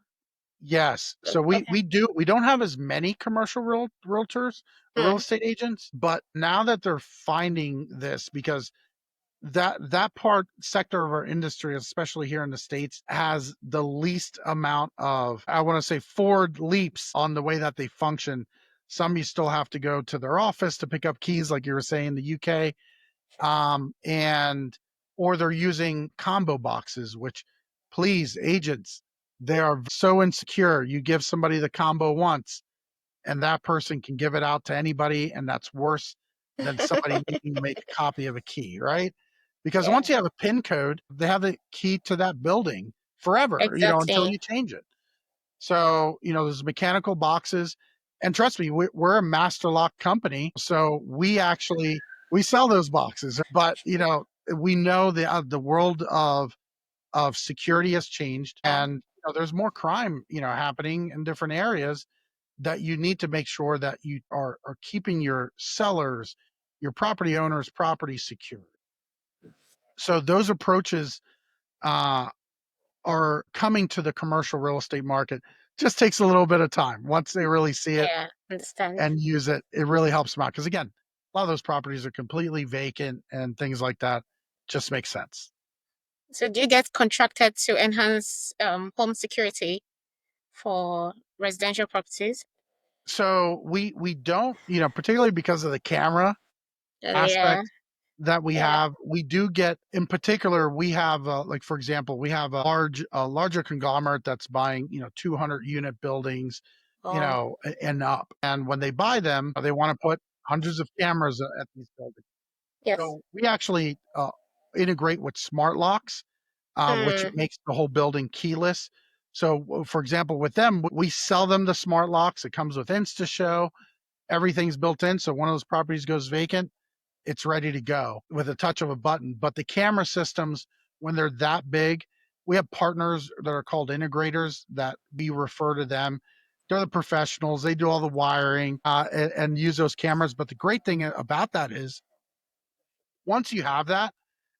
Speaker 1: yes. So we
Speaker 2: okay.
Speaker 1: we do we don't have as many commercial realtors or real
Speaker 2: Mm.
Speaker 1: estate agents, but now that they're finding this, because that part sector of our industry, especially here in the States, has the least amount of, I want to say, forward leaps on the way that they function. Some you still have to go to their office to pick up keys, like you were saying, in the UK, and or they're using combo boxes, which, please, agents, they are so insecure. You give somebody the combo once, and that person can give it out to anybody, and that's worse than somebody needing to make a copy of a key, right? Because
Speaker 2: Yeah,
Speaker 1: once you have a PIN code, they have the key to that building forever, until
Speaker 2: exactly.
Speaker 1: you change it. So, there's mechanical boxes. And trust me, we're a master lock company. So we sell those boxes. But, we know the world of security has changed,
Speaker 2: Yeah,
Speaker 1: and there's more crime, happening in different areas, that you need to make sure that you are keeping your sellers, your property owners' property secure. So those approaches uh, are coming to the commercial real estate market. Just takes a little bit of time. Once they really see it
Speaker 2: yeah, understand.
Speaker 1: and use it, it really helps them out. Because again, a lot of those properties are completely vacant and things like that. Just makes sense.
Speaker 2: So do you get contracted to enhance home security for residential properties?
Speaker 1: So we don't, particularly because of the camera
Speaker 2: Yeah,
Speaker 1: aspect that we
Speaker 2: yeah.
Speaker 1: have. We do get, in particular, we have, like, for example, we have a larger conglomerate that's buying, 200 unit buildings,
Speaker 2: Oh,
Speaker 1: and up. And when they buy them, they want to put hundreds of cameras at these buildings.
Speaker 2: yes.
Speaker 1: So we actually integrate with smart locks, which
Speaker 2: Mm.
Speaker 1: makes the whole building keyless. So, for example, with them, we sell them the smart locks. It comes with InstaShow. Everything's built in. So one of those properties goes vacant, it's ready to go with a touch of a button. But the camera systems, when they're that big, we have partners that are called integrators that we refer to them. They're the professionals. They do all the wiring, and use those cameras. But the great thing about that is, once you have that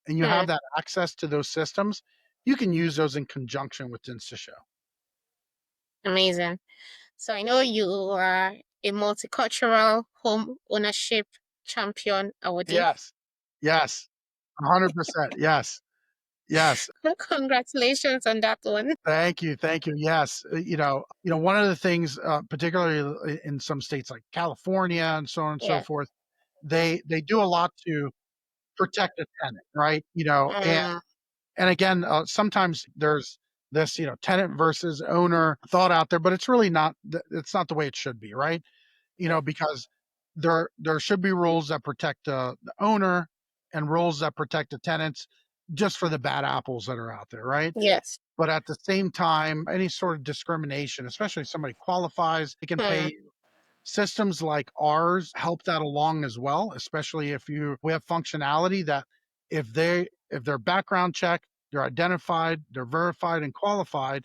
Speaker 1: and you have
Speaker 2: Mm.
Speaker 1: that access to those systems, you can use those in conjunction with InstaShow.
Speaker 2: Amazing. So I know you are a multicultural home ownership champion awardee.
Speaker 1: Yes. Yes. 100%. Yes. Yes.
Speaker 2: Congratulations on that one.
Speaker 1: Thank you, thank you. Yes, one of the things, particularly in some states like California and so on and so
Speaker 2: Yeah.
Speaker 1: forth, they do a lot to protect the tenant, right?
Speaker 2: Mm.
Speaker 1: And again, sometimes there's this, tenant versus owner thought out there, but it's really not. It's not the way it should be, right?
Speaker 2: Yeah.
Speaker 1: Because there should be rules that protect the owner and rules that protect the tenants, just for the bad apples that are out there, right?
Speaker 2: Yes.
Speaker 1: But at the same time, any sort of discrimination, especially if somebody qualifies, they can pay
Speaker 2: Mm.
Speaker 1: you. Systems like ours help that along as well, especially if we have functionality that, if they're background checked, they're identified, they're verified and qualified,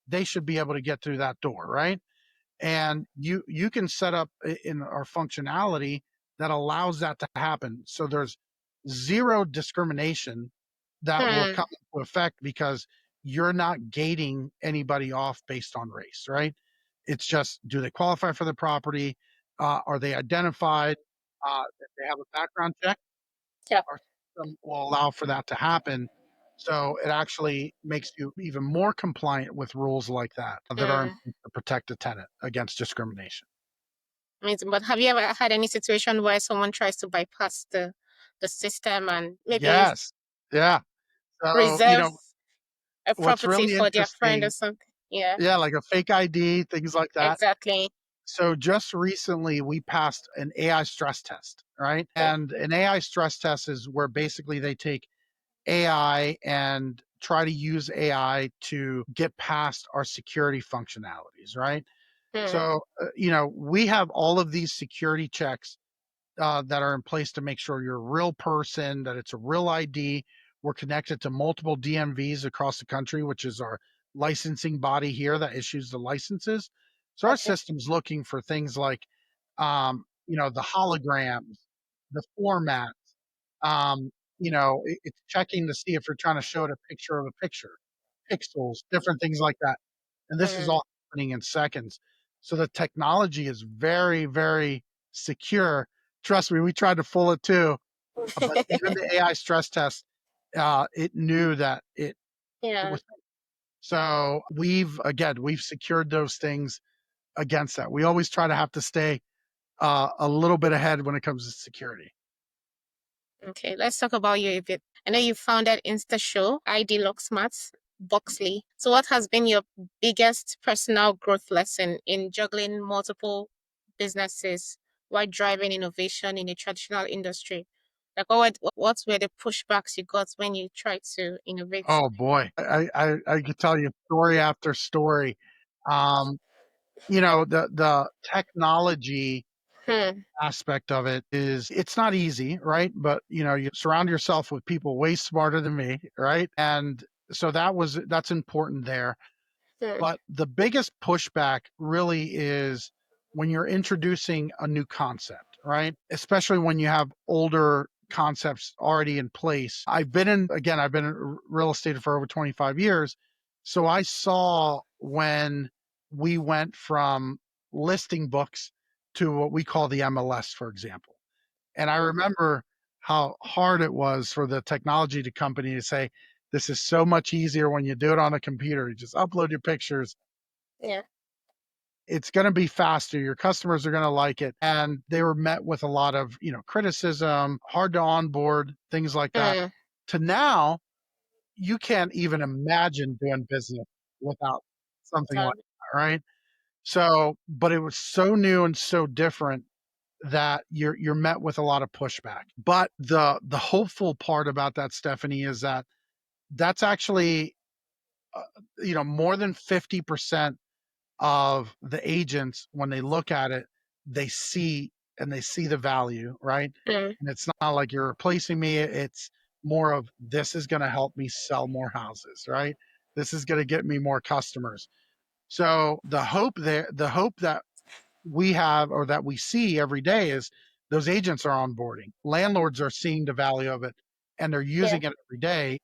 Speaker 1: they should be able to get through that door, right? And you can set up in our functionality that allows that to happen. So there's zero discrimination that will come into effect because you're not gating anybody off based on race, right? It's just, do they qualify for the property? Are they identified? If they have a background check,
Speaker 2: Yeah.
Speaker 1: our system will allow for that to happen. So it actually makes you even more compliant with rules like that that are in place to protect a tenant against discrimination.
Speaker 2: Amazing. But have you ever had any situation where someone tries to bypass the system and maybe
Speaker 1: Yes. Yeah. So,
Speaker 2: reserves a
Speaker 1: what's
Speaker 2: property
Speaker 1: really
Speaker 2: for their friend or
Speaker 1: interesting,
Speaker 2: something? Yeah,
Speaker 1: yeah, like a fake ID, things like that.
Speaker 2: exactly.
Speaker 1: So just recently we passed an AI stress test, right? And an AI stress test is where basically they take AI and try to use AI to get past our security functionalities, right? So, we have all of these security checks that are in place to make sure you're a real person, that it's a real ID. We're connected to multiple DMVs across the country, which is our licensing body here that issues the licenses. So our
Speaker 2: Okay.
Speaker 1: system's looking for things like, the holograms, the formats. It's checking to see if you're trying to show it a picture of a picture, pixels, different things like that. And this is all happening in seconds. So the technology is very, very secure. Trust me, we tried to fool it too, but even the AI stress test, it knew that it
Speaker 2: Yeah.
Speaker 1: was. So we've secured those things against that. We always try to have to stay a little bit ahead when it comes to security.
Speaker 2: Okay, let's talk about you a bit. I know you founded InstaShow, ID Locksmarts, Boxley. So what has been your biggest personal growth lesson in juggling multiple businesses while driving innovation in a traditional industry? Like what were the pushbacks you got when you tried to innovate?
Speaker 1: Oh boy, I could tell you story after story. Um, the technology
Speaker 2: Hmm.
Speaker 1: aspect of it is, it's not easy, right? But you surround yourself with people way smarter than me, right? And so that's important there.
Speaker 2: Hmm.
Speaker 1: But the biggest pushback really is when you're introducing a new concept, right? Especially when you have older concepts already in place. I've been in real estate for over 25 years. So I saw when we went from listing books to what we call the MLS, for example. And I remember how hard it was for the technology company to say, this is so much easier when you do it on a computer. You just upload your pictures.
Speaker 2: Yeah.
Speaker 1: It's going to be faster. Your customers are going to like it. And they were met with a lot of, criticism, hard to onboard, things like that.
Speaker 2: Hmm.
Speaker 1: To now, you can't even imagine doing business without something like that, right? So, but it was so new and so different that you're met with a lot of pushback. But the hopeful part about that, Stephanie, is that that's actually more than 50% of the agents, when they look at it, they see they see the value, right?
Speaker 2: Hmm.
Speaker 1: And it's not like you're replacing me. It's more of, this is going to help me sell more houses, right? This is going to get me more customers. So the hope that we have, or that we see every day, is those agents are onboarding. Landlords are seeing the value of it and they're
Speaker 2: Yeah.
Speaker 1: using it every day.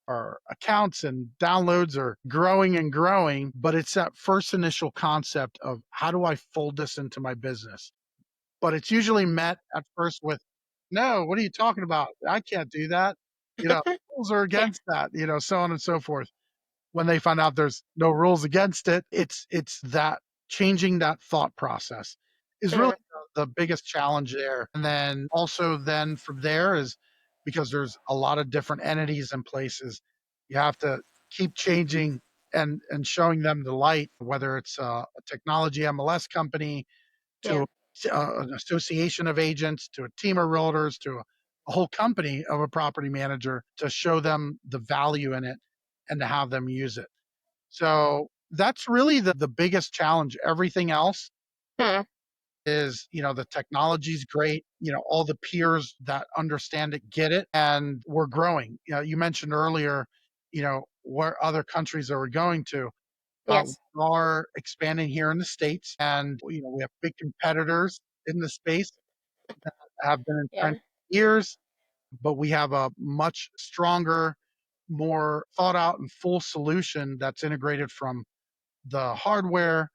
Speaker 1: Our accounts and downloads are growing and growing, but it's that first initial concept of, how do I fold this into my business? But it's usually met at first with, no, what are you talking about? I can't do that. Rules are
Speaker 2: Yeah.
Speaker 1: against that, so on and so forth. When they find out there's no rules against it, it's that changing that thought process is really
Speaker 2: Hmm.
Speaker 1: the biggest challenge there. And then also then from there is, because there's a lot of different entities and places, you have to keep changing and showing them the light, whether it's a technology MLS company,
Speaker 2: Yeah.
Speaker 1: to an association of agents, to a team of realtors, to a whole company of a property manager, to show them the value in it and to have them use it. So that's really the biggest challenge. Everything else
Speaker 2: Hmm.
Speaker 1: is, the technology's great. All the peers that understand it get it, and we're growing. You mentioned earlier, where other countries are we going to? We
Speaker 2: Yes.
Speaker 1: are expanding here in the States, and we have big competitors in the space that have been
Speaker 2: Yeah.
Speaker 1: entrenched for years. but we have a much stronger, more thought out and full solution that's integrated from the hardware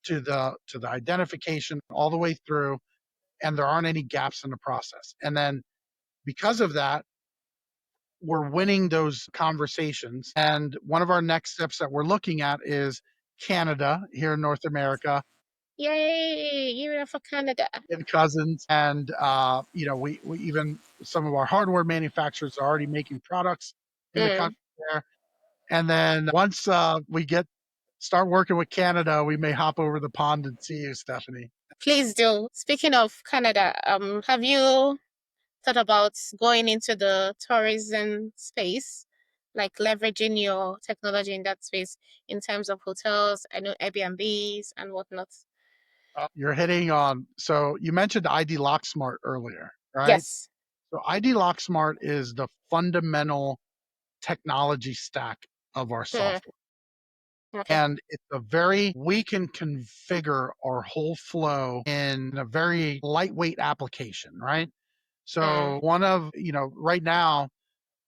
Speaker 1: to the identification all the way through, and there aren't any gaps in the process. And then because of that, we're winning those conversations. And one of our next steps that we're looking at is Canada here in North America
Speaker 2: Yay! Even for Canada.
Speaker 1: and cousins. And, we even some of our hardware manufacturers are already making products in the
Speaker 2: Mm.
Speaker 1: country there. And then once we start working with Canada, we may hop over the pond and see you, Stephanie.
Speaker 2: Please do. Speaking of Canada, have you thought about going into the tourism space, like leveraging your technology in that space in terms of hotels, I know Airbnbs and whatnot?
Speaker 1: You're hitting on, so you mentioned ID LockSmart earlier, right?
Speaker 2: Yes.
Speaker 1: So ID LockSmart is the fundamental technology stack of our
Speaker 2: Mm.
Speaker 1: software.
Speaker 2: Okay.
Speaker 1: And we can configure our whole flow in a very lightweight application, right?
Speaker 2: Mm.
Speaker 1: So right now,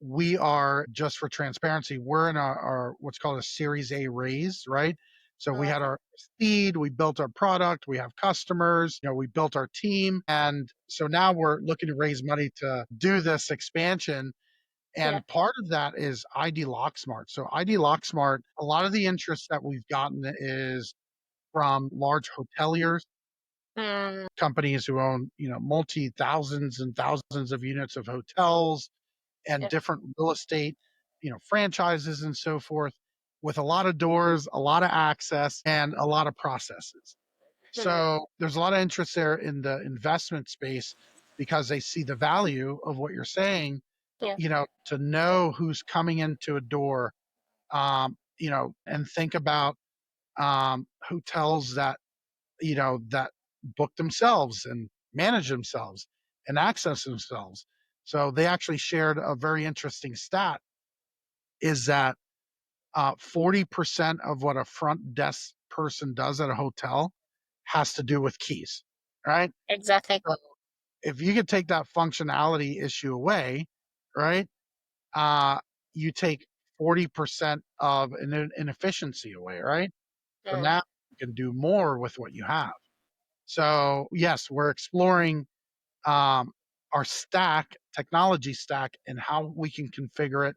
Speaker 1: we are, just for transparency, we're in our what's called a Series A raise, right? So we had
Speaker 2: Okay.
Speaker 1: our seed, we built our product, we have customers, we built our team. And so now we're looking to raise money to do this expansion.
Speaker 2: Yeah.
Speaker 1: And part of that is ID LockSmart. So ID LockSmart, a lot of the interest that we've gotten is from large hoteliers,
Speaker 2: Mm.
Speaker 1: companies who own, multi thousands and thousands of units of hotels and
Speaker 2: Yeah.
Speaker 1: different real estate, franchises and so forth, with a lot of doors, a lot of access, and a lot of processes.
Speaker 2: Mm.
Speaker 1: So there's a lot of interest there in the investment space because they see the value of what you're saying,
Speaker 2: Yeah.
Speaker 1: to know who's coming into a door, and think about hotels that book themselves and manage themselves and access themselves. So they actually shared a very interesting stat is that 40% of what a front desk person does at a hotel has to do with keys, right?
Speaker 2: Exactly.
Speaker 1: So if you could take that functionality issue away, right, uh, you take 40% of an inefficiency away, right? So
Speaker 2: Mm.
Speaker 1: now you can do more with what you have. So yes, we're exploring um, our technology stack, and how we can configure it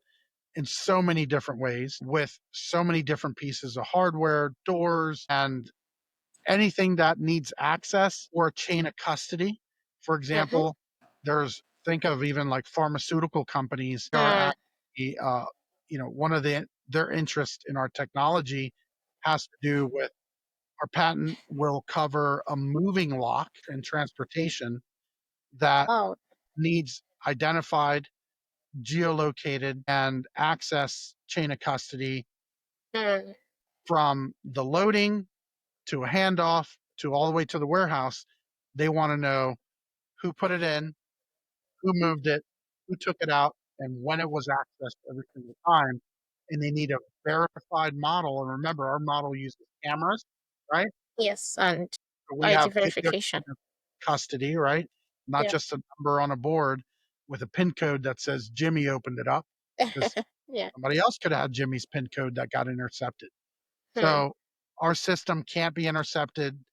Speaker 1: in so many different ways with so many different pieces of hardware, doors, and anything that needs access or a chain of custody. For
Speaker 2: Mm-hmm.
Speaker 1: example, think of even like pharmaceutical companies are
Speaker 2: Mm.
Speaker 1: at one of their interest in our technology has to do with our patent will cover a moving lock in transportation that
Speaker 2: Oh.
Speaker 1: needs identified, geolocated, and access chain of custody
Speaker 2: Mm.
Speaker 1: from the loading to a handoff to all the way to the warehouse. They want to know who put it in, who moved it, who took it out, and when it was accessed every single time. And they need a verified model. And remember, our model uses cameras, right?
Speaker 2: Yes. And
Speaker 1: So we
Speaker 2: ID
Speaker 1: have video
Speaker 2: verification.
Speaker 1: custody, right? Not
Speaker 2: Yeah.
Speaker 1: just a number on a board with a PIN code that says Jimmy opened it up, because
Speaker 2: Yeah.
Speaker 1: somebody else could have had Jimmy's PIN code that got intercepted.
Speaker 2: Mm.
Speaker 1: So our system can't be intercepted.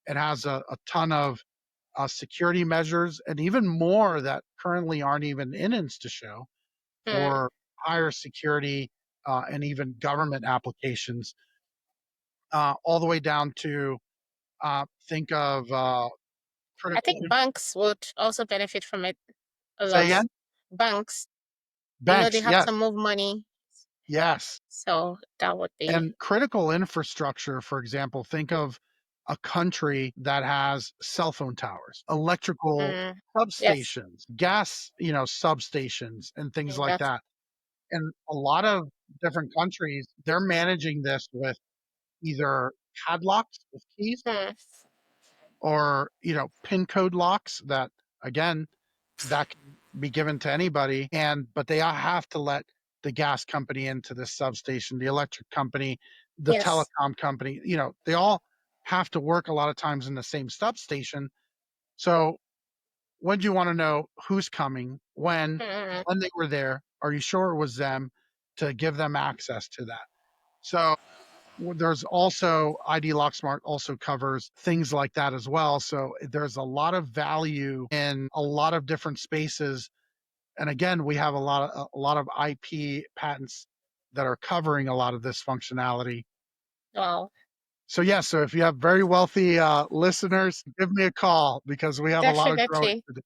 Speaker 1: It has a ton of security measures and even more that currently aren't even in InstaShow
Speaker 2: Mm.
Speaker 1: for higher security and even government applications, all the way down to think of
Speaker 2: I
Speaker 1: critical.
Speaker 2: think banks would also benefit from it a
Speaker 1: Say
Speaker 2: lot.
Speaker 1: again?
Speaker 2: Banks, they
Speaker 1: Banks,
Speaker 2: have
Speaker 1: yes,
Speaker 2: to move money,
Speaker 1: yes.
Speaker 2: so that would be.
Speaker 1: And critical infrastructure, for example, think of a country that has cell phone towers, electrical
Speaker 2: Mm. Yes.
Speaker 1: substations, gas, substations, and things like
Speaker 2: That's.
Speaker 1: that. And a lot of different countries, they're managing this with either padlocks with keys
Speaker 2: Mm.
Speaker 1: or, PIN code locks that, again, that can be given to anybody. But they all have to let the gas company into the substation, the electric company, the
Speaker 2: Yes.
Speaker 1: telecom company, they all have to work a lot of times in the same substation. So when do you want to know who's coming,
Speaker 2: Mm.
Speaker 1: when they were there? Are you sure it was them, to give them access to that? So there's also ID LockSmart also covers things like that as well. So there's a lot of value in a lot of different spaces. And again, we have a lot of IP patents that are covering a lot of this functionality.
Speaker 2: Wow.
Speaker 1: So yeah, so if you have very wealthy listeners, give me a call because we have a lot of growing
Speaker 2: Definitely.
Speaker 1: to do.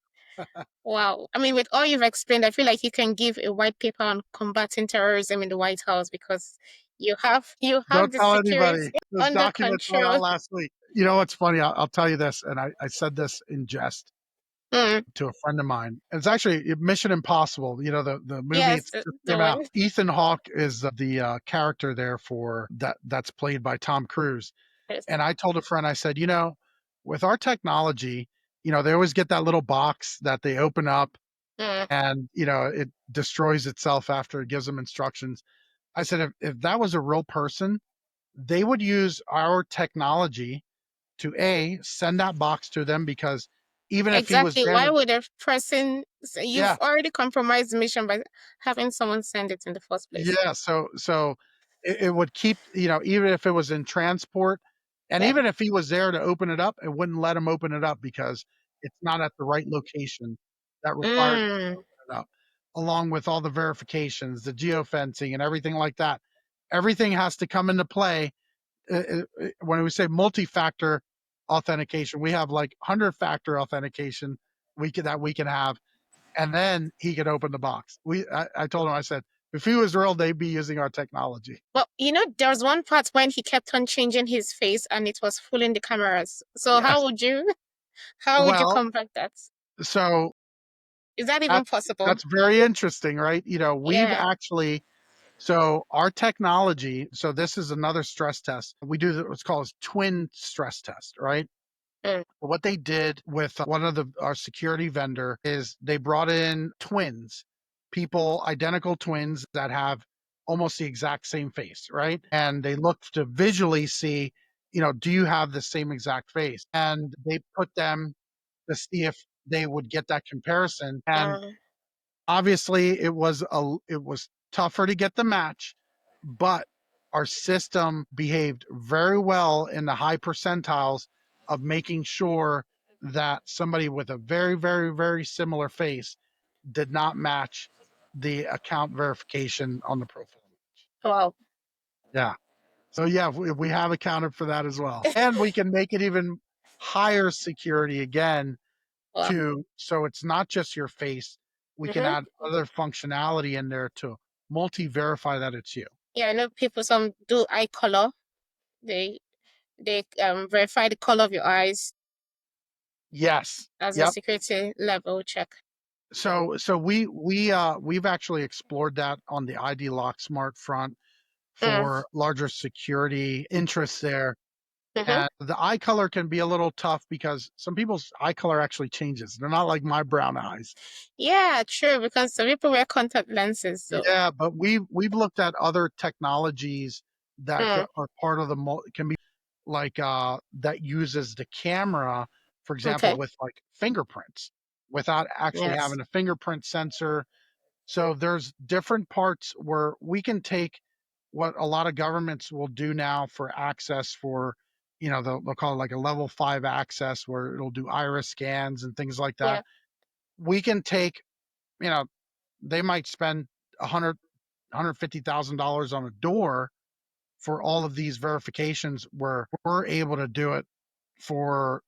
Speaker 2: Wow. I mean, with all you've explained, I feel like you can give a white paper on combating terrorism in the White House because you have
Speaker 1: Don't
Speaker 2: the
Speaker 1: tell
Speaker 2: security
Speaker 1: anybody. Those
Speaker 2: under
Speaker 1: documents went out
Speaker 2: control.
Speaker 1: last week. You know what's funny? I'll tell you this, and I said this in jest
Speaker 2: Mm.
Speaker 1: to a friend of mine. It's actually Mission Impossible. You know, the movie,
Speaker 2: Yes,
Speaker 1: it's just
Speaker 2: the
Speaker 1: came out.
Speaker 2: one.
Speaker 1: Ethan Hawke is the character there for that's played by Tom Cruise.
Speaker 2: Yes.
Speaker 1: And I told a friend, I said, with our technology, they always get that little box that they open up
Speaker 2: Mm.
Speaker 1: and, it destroys itself after it gives them instructions. I said, if that was a real person, they would use our technology to send that box to them, because even if he was
Speaker 2: Exactly.
Speaker 1: there
Speaker 2: Why
Speaker 1: to,
Speaker 2: would a person
Speaker 1: yeah,
Speaker 2: you've already compromised the mission by having someone send it in the first place?
Speaker 1: yeah. So it would keep, even if it was in transport, and
Speaker 2: Yeah.
Speaker 1: even if he was there to open it up, it wouldn't let him open it up because it's not at the right location that requires
Speaker 2: Mm.
Speaker 1: it up, along with all the verifications, the geofencing, and everything like that. Everything has to come into play. When we say multi-factor authentication, we have like 100-factor authentication that we can have, and then he could open the box. I told him, I said, if he was real, they'd be using our technology.
Speaker 2: Well, there was one part when he kept on changing his face and it was fooling the cameras. So
Speaker 1: Yes.
Speaker 2: how would you
Speaker 1: Well,
Speaker 2: combat that?
Speaker 1: so
Speaker 2: Is that even
Speaker 1: that's
Speaker 2: possible?
Speaker 1: that's very interesting, right? We've
Speaker 2: Yeah.
Speaker 1: actually so our technology. So this is another stress test. We do what's called a twin stress test, right?
Speaker 2: Mm.
Speaker 1: What they did with one of our security vendor is they brought in twins, people, identical twins that have almost the exact same face, right? And they looked to visually see, do you have the same exact face? And they put them to see if they would get that comparison. And
Speaker 2: Uh,
Speaker 1: obviously it was tougher to get the match, but our system behaved very well in the high percentiles of making sure that somebody with a very, very, very similar face did not match the account verification on the profile.
Speaker 2: wow.
Speaker 1: Yeah. So yeah, we have accounted for that as well. And we can make it even higher security again,
Speaker 2: Wow.
Speaker 1: so it's not just your face. We can
Speaker 2: Hmm.
Speaker 1: add other functionality in there to multi-verify that it's you.
Speaker 2: Yeah, I know people some do eye color. They verify the color of your eyes
Speaker 1: Yes.
Speaker 2: as a
Speaker 1: Yep.
Speaker 2: security level check.
Speaker 1: So we've actually explored that on the ID Lock Smart front
Speaker 2: Mm.
Speaker 1: for larger security interests there.
Speaker 2: Hmm.
Speaker 1: And the eye color can be a little tough because some people's eye color actually changes. They're not like my brown eyes.
Speaker 2: Yeah, true. Because some people wear contact lenses. So.
Speaker 1: Yeah, but we've looked at other technologies that
Speaker 2: Mm.
Speaker 1: are part of can be like that uses the camera, for example,
Speaker 2: Okay.
Speaker 1: with like fingerprints, without actually
Speaker 2: Yes.
Speaker 1: having a fingerprint sensor. So there's different parts where we can take what a lot of governments will do now for access for, they'll call it like a level 5 access, where it'll do iris scans and things like
Speaker 2: Yeah.
Speaker 1: that. We can take, you know, they might spend $150,000 on a door for all of these verifications, where we're able to do it for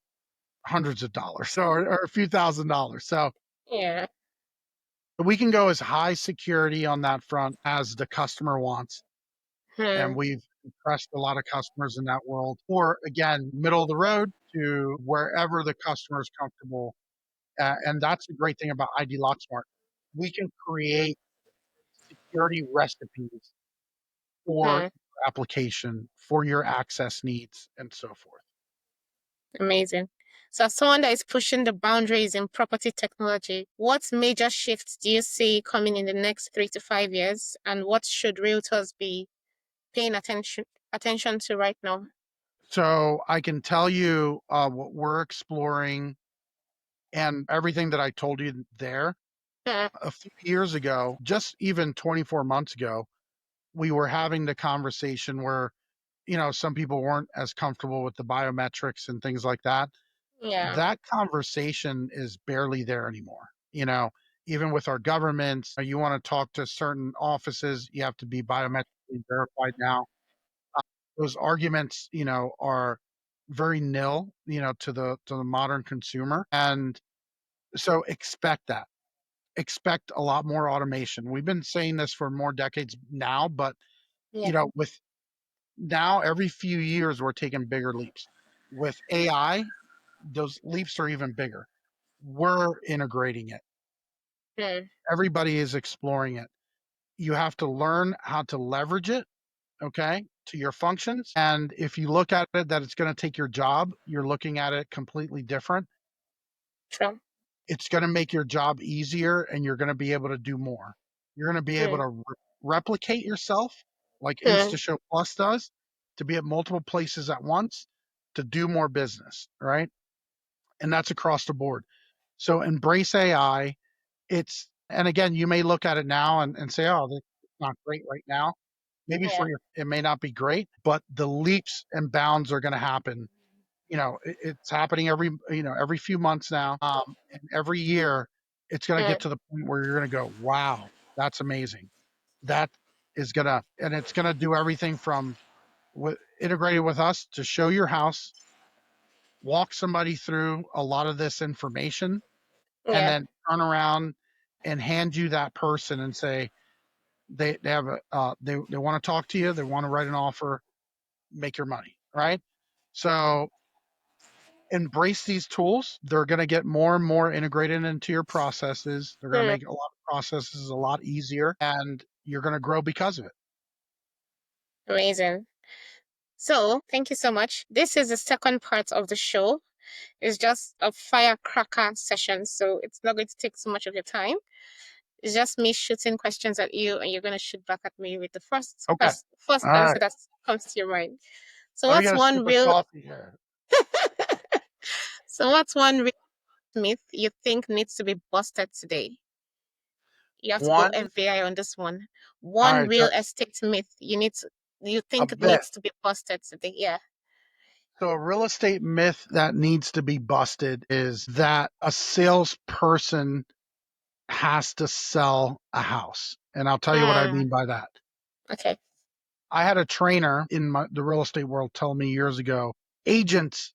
Speaker 1: hundreds of dollars, or a few $1,000s. So
Speaker 2: Yeah.
Speaker 1: we can go as high security on that front as the customer wants. And
Speaker 2: Hmm.
Speaker 1: we've impressed a lot of customers in that world. Or again, middle of the road to wherever the customer is comfortable. And that's the great thing about ID LockSmart. We can create security recipes for
Speaker 2: Hmm.
Speaker 1: your application, for your access needs, and so forth.
Speaker 2: Amazing. So, as someone that is pushing the boundaries in property technology, what major shifts do you see coming in the next 3 to 5 years, and what should realtors be paying attention to right now?
Speaker 1: So I can tell you what we're exploring And everything that I told you there
Speaker 2: Mm,
Speaker 1: a few years ago, just even 24 months ago, we were having the conversation where, some people weren't as comfortable with the biometrics and things like that.
Speaker 2: yeah.
Speaker 1: That conversation is barely there anymore. Even with our governments, you want to talk to certain offices, you have to be biometrically verified now. Uh, those arguments, are very nil, to the modern consumer. And so expect that. Expect a lot more automation. We've been saying this for more decades now, but
Speaker 2: Yeah.
Speaker 1: with now every few years we're taking bigger leaps. With AI, those leaps are even bigger. We're integrating it.
Speaker 2: Mm,
Speaker 1: Everybody is exploring it. You have to learn how to leverage it, okay, to your functions. And if you look at it that it's going to take your job, you're looking at it completely different.
Speaker 2: true.
Speaker 1: It's going to make your job easier and you're going to be able to do more. You're going to be able
Speaker 2: Mm,
Speaker 1: to replicate yourself like
Speaker 2: mm,
Speaker 1: InstaShow Plus does, to be at multiple places at once, to do more business, right? And that's across the board. So embrace AI. And again, you may look at it now and say, oh, that's not great right now. Maybe
Speaker 2: yeah.
Speaker 1: for you, it may not be great, but the leaps and bounds are going to happen. It's happening every few months now. And every year it's going to get
Speaker 2: Mm,
Speaker 1: to the point where you're going to go, wow, that's amazing. That and it's going to do everything from integrated with us to show your house, walk somebody through a lot of this information, and
Speaker 2: yeah.
Speaker 1: then turn around and hand you that person and say they have they want to talk to you, they want to write an offer, make your money, right? So embrace these tools. They're going to get more and more integrated into your processes. They're going to
Speaker 2: Mm,
Speaker 1: make a lot of processes a lot easier, and you're going to grow because of it.
Speaker 2: amazing. So, thank you so much. This is the second part of the show. It's just a firecracker session, so it's not going to take so much of your time. It's just me shooting questions at you, and you're going to shoot back at me with the first
Speaker 1: Okay.
Speaker 2: first first
Speaker 1: All
Speaker 2: answer
Speaker 1: right.
Speaker 2: that comes to your mind. So,
Speaker 1: Let me
Speaker 2: what's
Speaker 1: get a
Speaker 2: one
Speaker 1: sip of
Speaker 2: real
Speaker 1: coffee here.
Speaker 2: so what's one real myth you think needs to be busted today? You have to go
Speaker 1: One.
Speaker 2: FBI on this one.
Speaker 1: All
Speaker 2: One
Speaker 1: right.
Speaker 2: real estate myth you
Speaker 1: A
Speaker 2: think it
Speaker 1: bit.
Speaker 2: needs to be busted today. Yeah.
Speaker 1: So a real estate myth that needs to be busted is that a salesperson has to sell a house. And I'll tell you what I
Speaker 2: Mm,
Speaker 1: mean by that.
Speaker 2: okay.
Speaker 1: I had a trainer in the real estate world tell me years ago, agents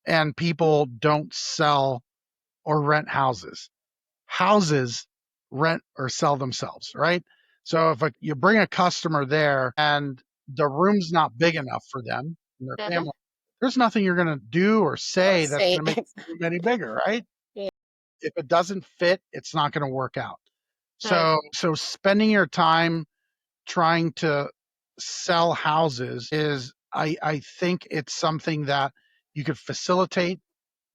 Speaker 1: and people don't sell or rent houses. Houses rent or sell themselves, right? So if you bring a customer there and the room's not big enough for them and their
Speaker 2: Mm-hmm.
Speaker 1: family, there's nothing you're going to do or
Speaker 2: I'll
Speaker 1: say that's
Speaker 2: say
Speaker 1: going to make
Speaker 2: it.
Speaker 1: the room any bigger, right?
Speaker 2: Yeah.
Speaker 1: If it doesn't fit, it's not going to work out.
Speaker 2: Mm,
Speaker 1: So spending your time trying to sell houses I think it's something that you could facilitate.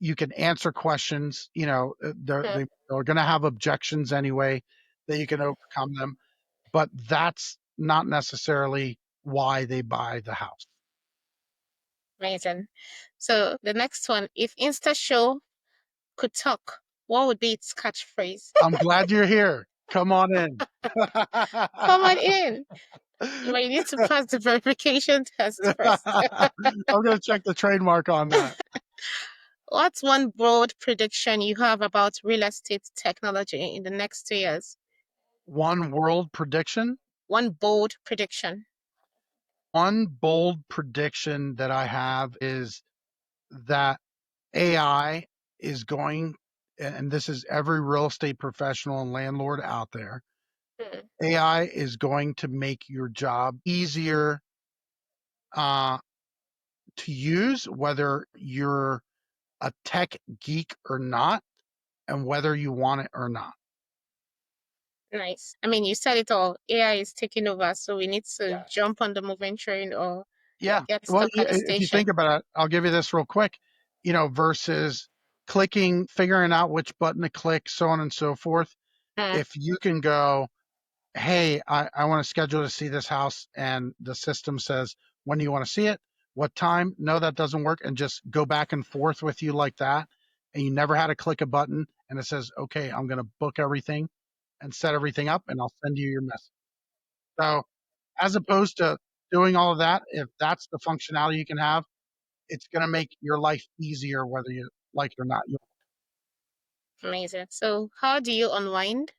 Speaker 1: You can answer questions.
Speaker 2: mm,
Speaker 1: They're going to have objections anyway, that you can overcome them. But that's not necessarily why they buy the house.
Speaker 2: amazing. So the next one, if InstaShow could talk, what would be its catchphrase?
Speaker 1: I'm glad you're here. Come on in.
Speaker 2: Come on in. But you need to pass the verification test first.
Speaker 1: I'm going to check the trademark on that.
Speaker 2: What's one broad prediction you have about real estate technology in the next 2 years?
Speaker 1: One world prediction.
Speaker 2: One bold prediction.
Speaker 1: One bold prediction that I have is that AI is going, and this is every real estate professional and landlord out there,
Speaker 2: Hmm,
Speaker 1: AI is going to make your job easier uh, to use, whether you're a tech geek or not, and whether you want it or not.
Speaker 2: nice. I mean, you said it all. AI is taking over, so we need to
Speaker 1: Yeah.
Speaker 2: jump on the moving train or
Speaker 1: Yeah.
Speaker 2: get
Speaker 1: Well,
Speaker 2: stuck at the
Speaker 1: if you
Speaker 2: station.
Speaker 1: think about it, I'll give you this real quick, versus clicking, figuring out which button to click, so on and so forth.
Speaker 2: Hmm,
Speaker 1: If you can go, hey, I want to schedule to see this house, and the system says, when do you want to see it? What time? No, that doesn't work. And just go back and forth with you like that. and you never had to click a button and it says, okay, I'm going to book everything and set everything up and I'll send you your message. So as opposed to doing all of that, if that's the functionality you can have, it's going to make your life easier, whether you like it or not.
Speaker 2: Amazing. So how do you unwind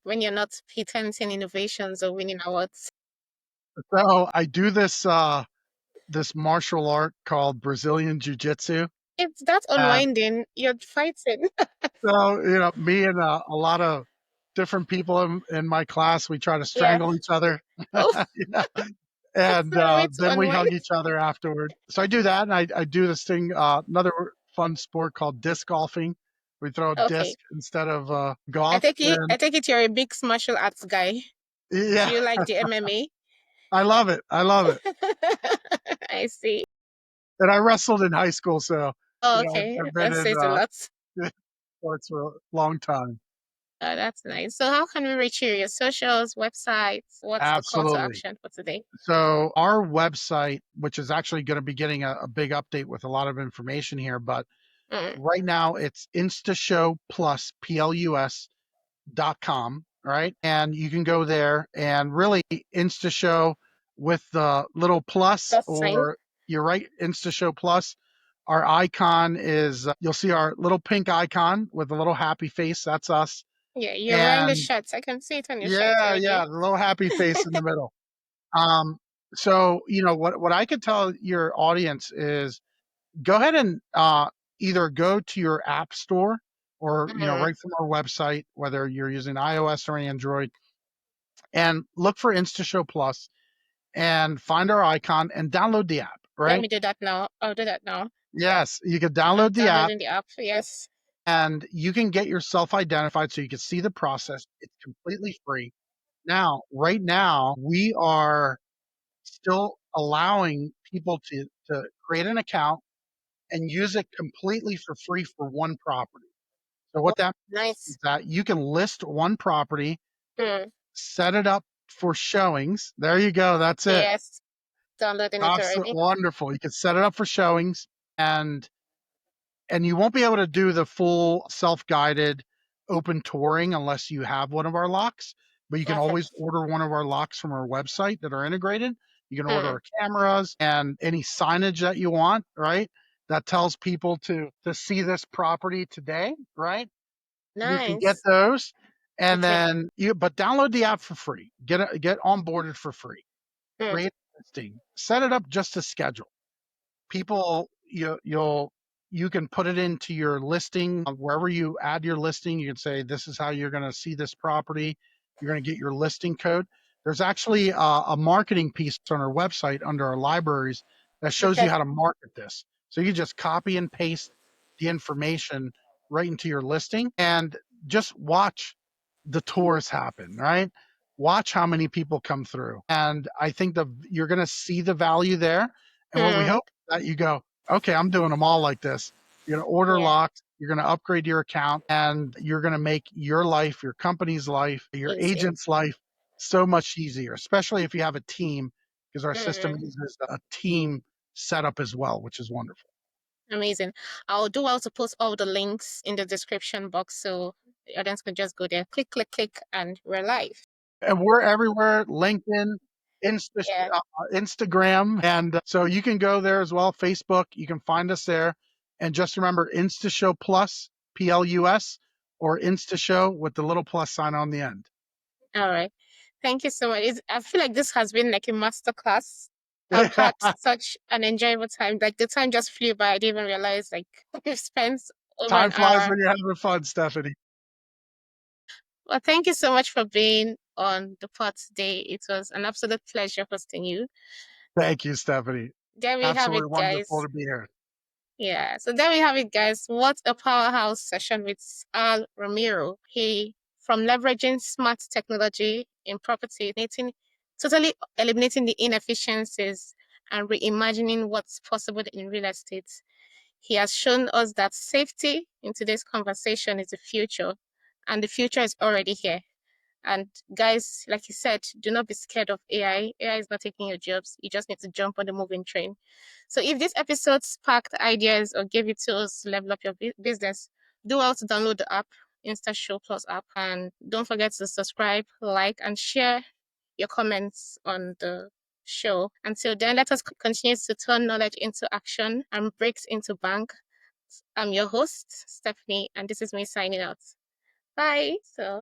Speaker 2: when you're not patenting innovations or winning awards?
Speaker 1: So I do this martial art called Brazilian Jiu-Jitsu.
Speaker 2: If that's
Speaker 1: And
Speaker 2: unwinding, you're fighting.
Speaker 1: so, me and a lot of different people in my class, we try to
Speaker 2: Yeah.
Speaker 1: strangle each other.
Speaker 2: Oh,
Speaker 1: Yeah.
Speaker 2: that's
Speaker 1: And
Speaker 2: not a way to
Speaker 1: then we
Speaker 2: unwind.
Speaker 1: hug each other afterward. So I do that, and I do this thing, another fun sport called disc golfing. We throw a
Speaker 2: Okay.
Speaker 1: disc instead of
Speaker 2: I
Speaker 1: golf.
Speaker 2: take it
Speaker 1: And
Speaker 2: I take it you're a big martial arts guy. Do
Speaker 1: yeah,
Speaker 2: you like the MMA?
Speaker 1: I love it. I love it.
Speaker 2: I see.
Speaker 1: And I wrestled in high school, so
Speaker 2: Oh, okay.
Speaker 1: I've been
Speaker 2: That
Speaker 1: in
Speaker 2: says a lot.
Speaker 1: sports for a long time.
Speaker 2: Oh, that's nice. So how can we reach you? Your socials, websites? What's the call to
Speaker 1: Absolutely.
Speaker 2: action for today?
Speaker 1: So our website, which is actually going to be getting a big update with a lot of information here, but
Speaker 2: Mm,
Speaker 1: right now it's InstaShow plus plus.com, right? And you can go there and really InstaShow with the little plus,
Speaker 2: that's fine.
Speaker 1: or you're right, InstaShow plus. Our icon is you'll see our little pink icon with a little happy face. That's us.
Speaker 2: Yeah, you're wearing the
Speaker 1: And
Speaker 2: shirts. I can see it on your shirts
Speaker 1: yeah,
Speaker 2: already.
Speaker 1: yeah, the little happy face in the middle. Um, so what I could tell your audience is go ahead and either go to your app store or
Speaker 2: Mm,
Speaker 1: right from our website, whether you're using iOS or Android, and look for InstaShow Plus and find our icon and download the app.
Speaker 2: let
Speaker 1: Right?
Speaker 2: me do that now. I'll do that now.
Speaker 1: Yes, you could
Speaker 2: I'm
Speaker 1: download the app
Speaker 2: downloading the app. Yes.
Speaker 1: and you can get yourself identified so you can see the process. It's completely free. Now, right now, we are still allowing people to create an account and use it completely for free for one property. So
Speaker 2: Oh,
Speaker 1: what that means is
Speaker 2: nice.
Speaker 1: that you can list one property,
Speaker 2: Mm,
Speaker 1: set it up for showings. There you go. That's it.
Speaker 2: yes. Downloading it
Speaker 1: That's
Speaker 2: already.
Speaker 1: wonderful. You can set it up for showings, and you won't be able to do the full self-guided open touring unless you have one of our locks, but you can
Speaker 2: Okay.
Speaker 1: always order one of our locks from our website that are integrated. You can order
Speaker 2: Mm,
Speaker 1: our cameras and any signage that you want, right? That tells people to see this property today, right? You can get
Speaker 2: nice.
Speaker 1: those. And
Speaker 2: Okay.
Speaker 1: then but download the app for free. Get onboarded for free.
Speaker 2: Mm,
Speaker 1: Create a listing. Set it up just to schedule people. You can put it into your listing wherever you add your listing. You can say this is how you're going to see this property. You're going to get your listing code. There's actually a marketing piece on our website under our libraries that shows you
Speaker 2: okay.
Speaker 1: how to market this. So you just copy and paste the information right into your listing and just watch the tours happen, right? Watch how many people come through. And I think you're going to see the value there. And what we
Speaker 2: Mm,
Speaker 1: hope is that you go, okay, I'm doing them all like this. You're going to order
Speaker 2: yeah.
Speaker 1: locks, you're going to upgrade your account, and you're going to make your life, your company's life, your
Speaker 2: Easy.
Speaker 1: agent's life so much easier, especially if you have a team, because our system
Speaker 2: Mm,
Speaker 1: uses a team setup as well, which is wonderful.
Speaker 2: amazing. I'll do well to post all the links in the description box so the audience can just go there, click, click, click, and we're live.
Speaker 1: And we're everywhere: LinkedIn,
Speaker 2: Yeah.
Speaker 1: Instagram, and so you can go there as well. Facebook, you can find us there. And just remember, InstaShow Plus, PLUS, or InstaShow with the little plus sign on the end.
Speaker 2: All right. Thank you so much. I feel like this has been like a master class. I've had such an enjoyable time. Like the time just flew by. I didn't even realize like we've spent over
Speaker 1: Time
Speaker 2: an
Speaker 1: flies
Speaker 2: hour.
Speaker 1: when you're having fun, Stephanie.
Speaker 2: Well, thank you so much for being on the pod today. It was an absolute pleasure hosting you.
Speaker 1: Thank you, Stephanie.
Speaker 2: There we have
Speaker 1: Absolutely
Speaker 2: it,
Speaker 1: wonderful
Speaker 2: guys.
Speaker 1: to be here.
Speaker 2: Yeah, so there we have it, guys. What a powerhouse session with Al Romero. He, from leveraging smart technology in property, totally eliminating the inefficiencies and reimagining what's possible in real estate. He has shown us that safety in today's conversation is the future, and the future is already here. And guys, like you said, do not be scared of AI. AI is not taking your jobs. You just need to jump on the moving train. So if this episode sparked ideas or gave you tools to level up your business, Do well to download the app, InstaShow Plus app, and don't forget to subscribe, like, and share your comments on the show. Until then, let us continue to turn knowledge into action and bricks into bank. I'm your host, Stephanie, and this is me signing out. Bye. So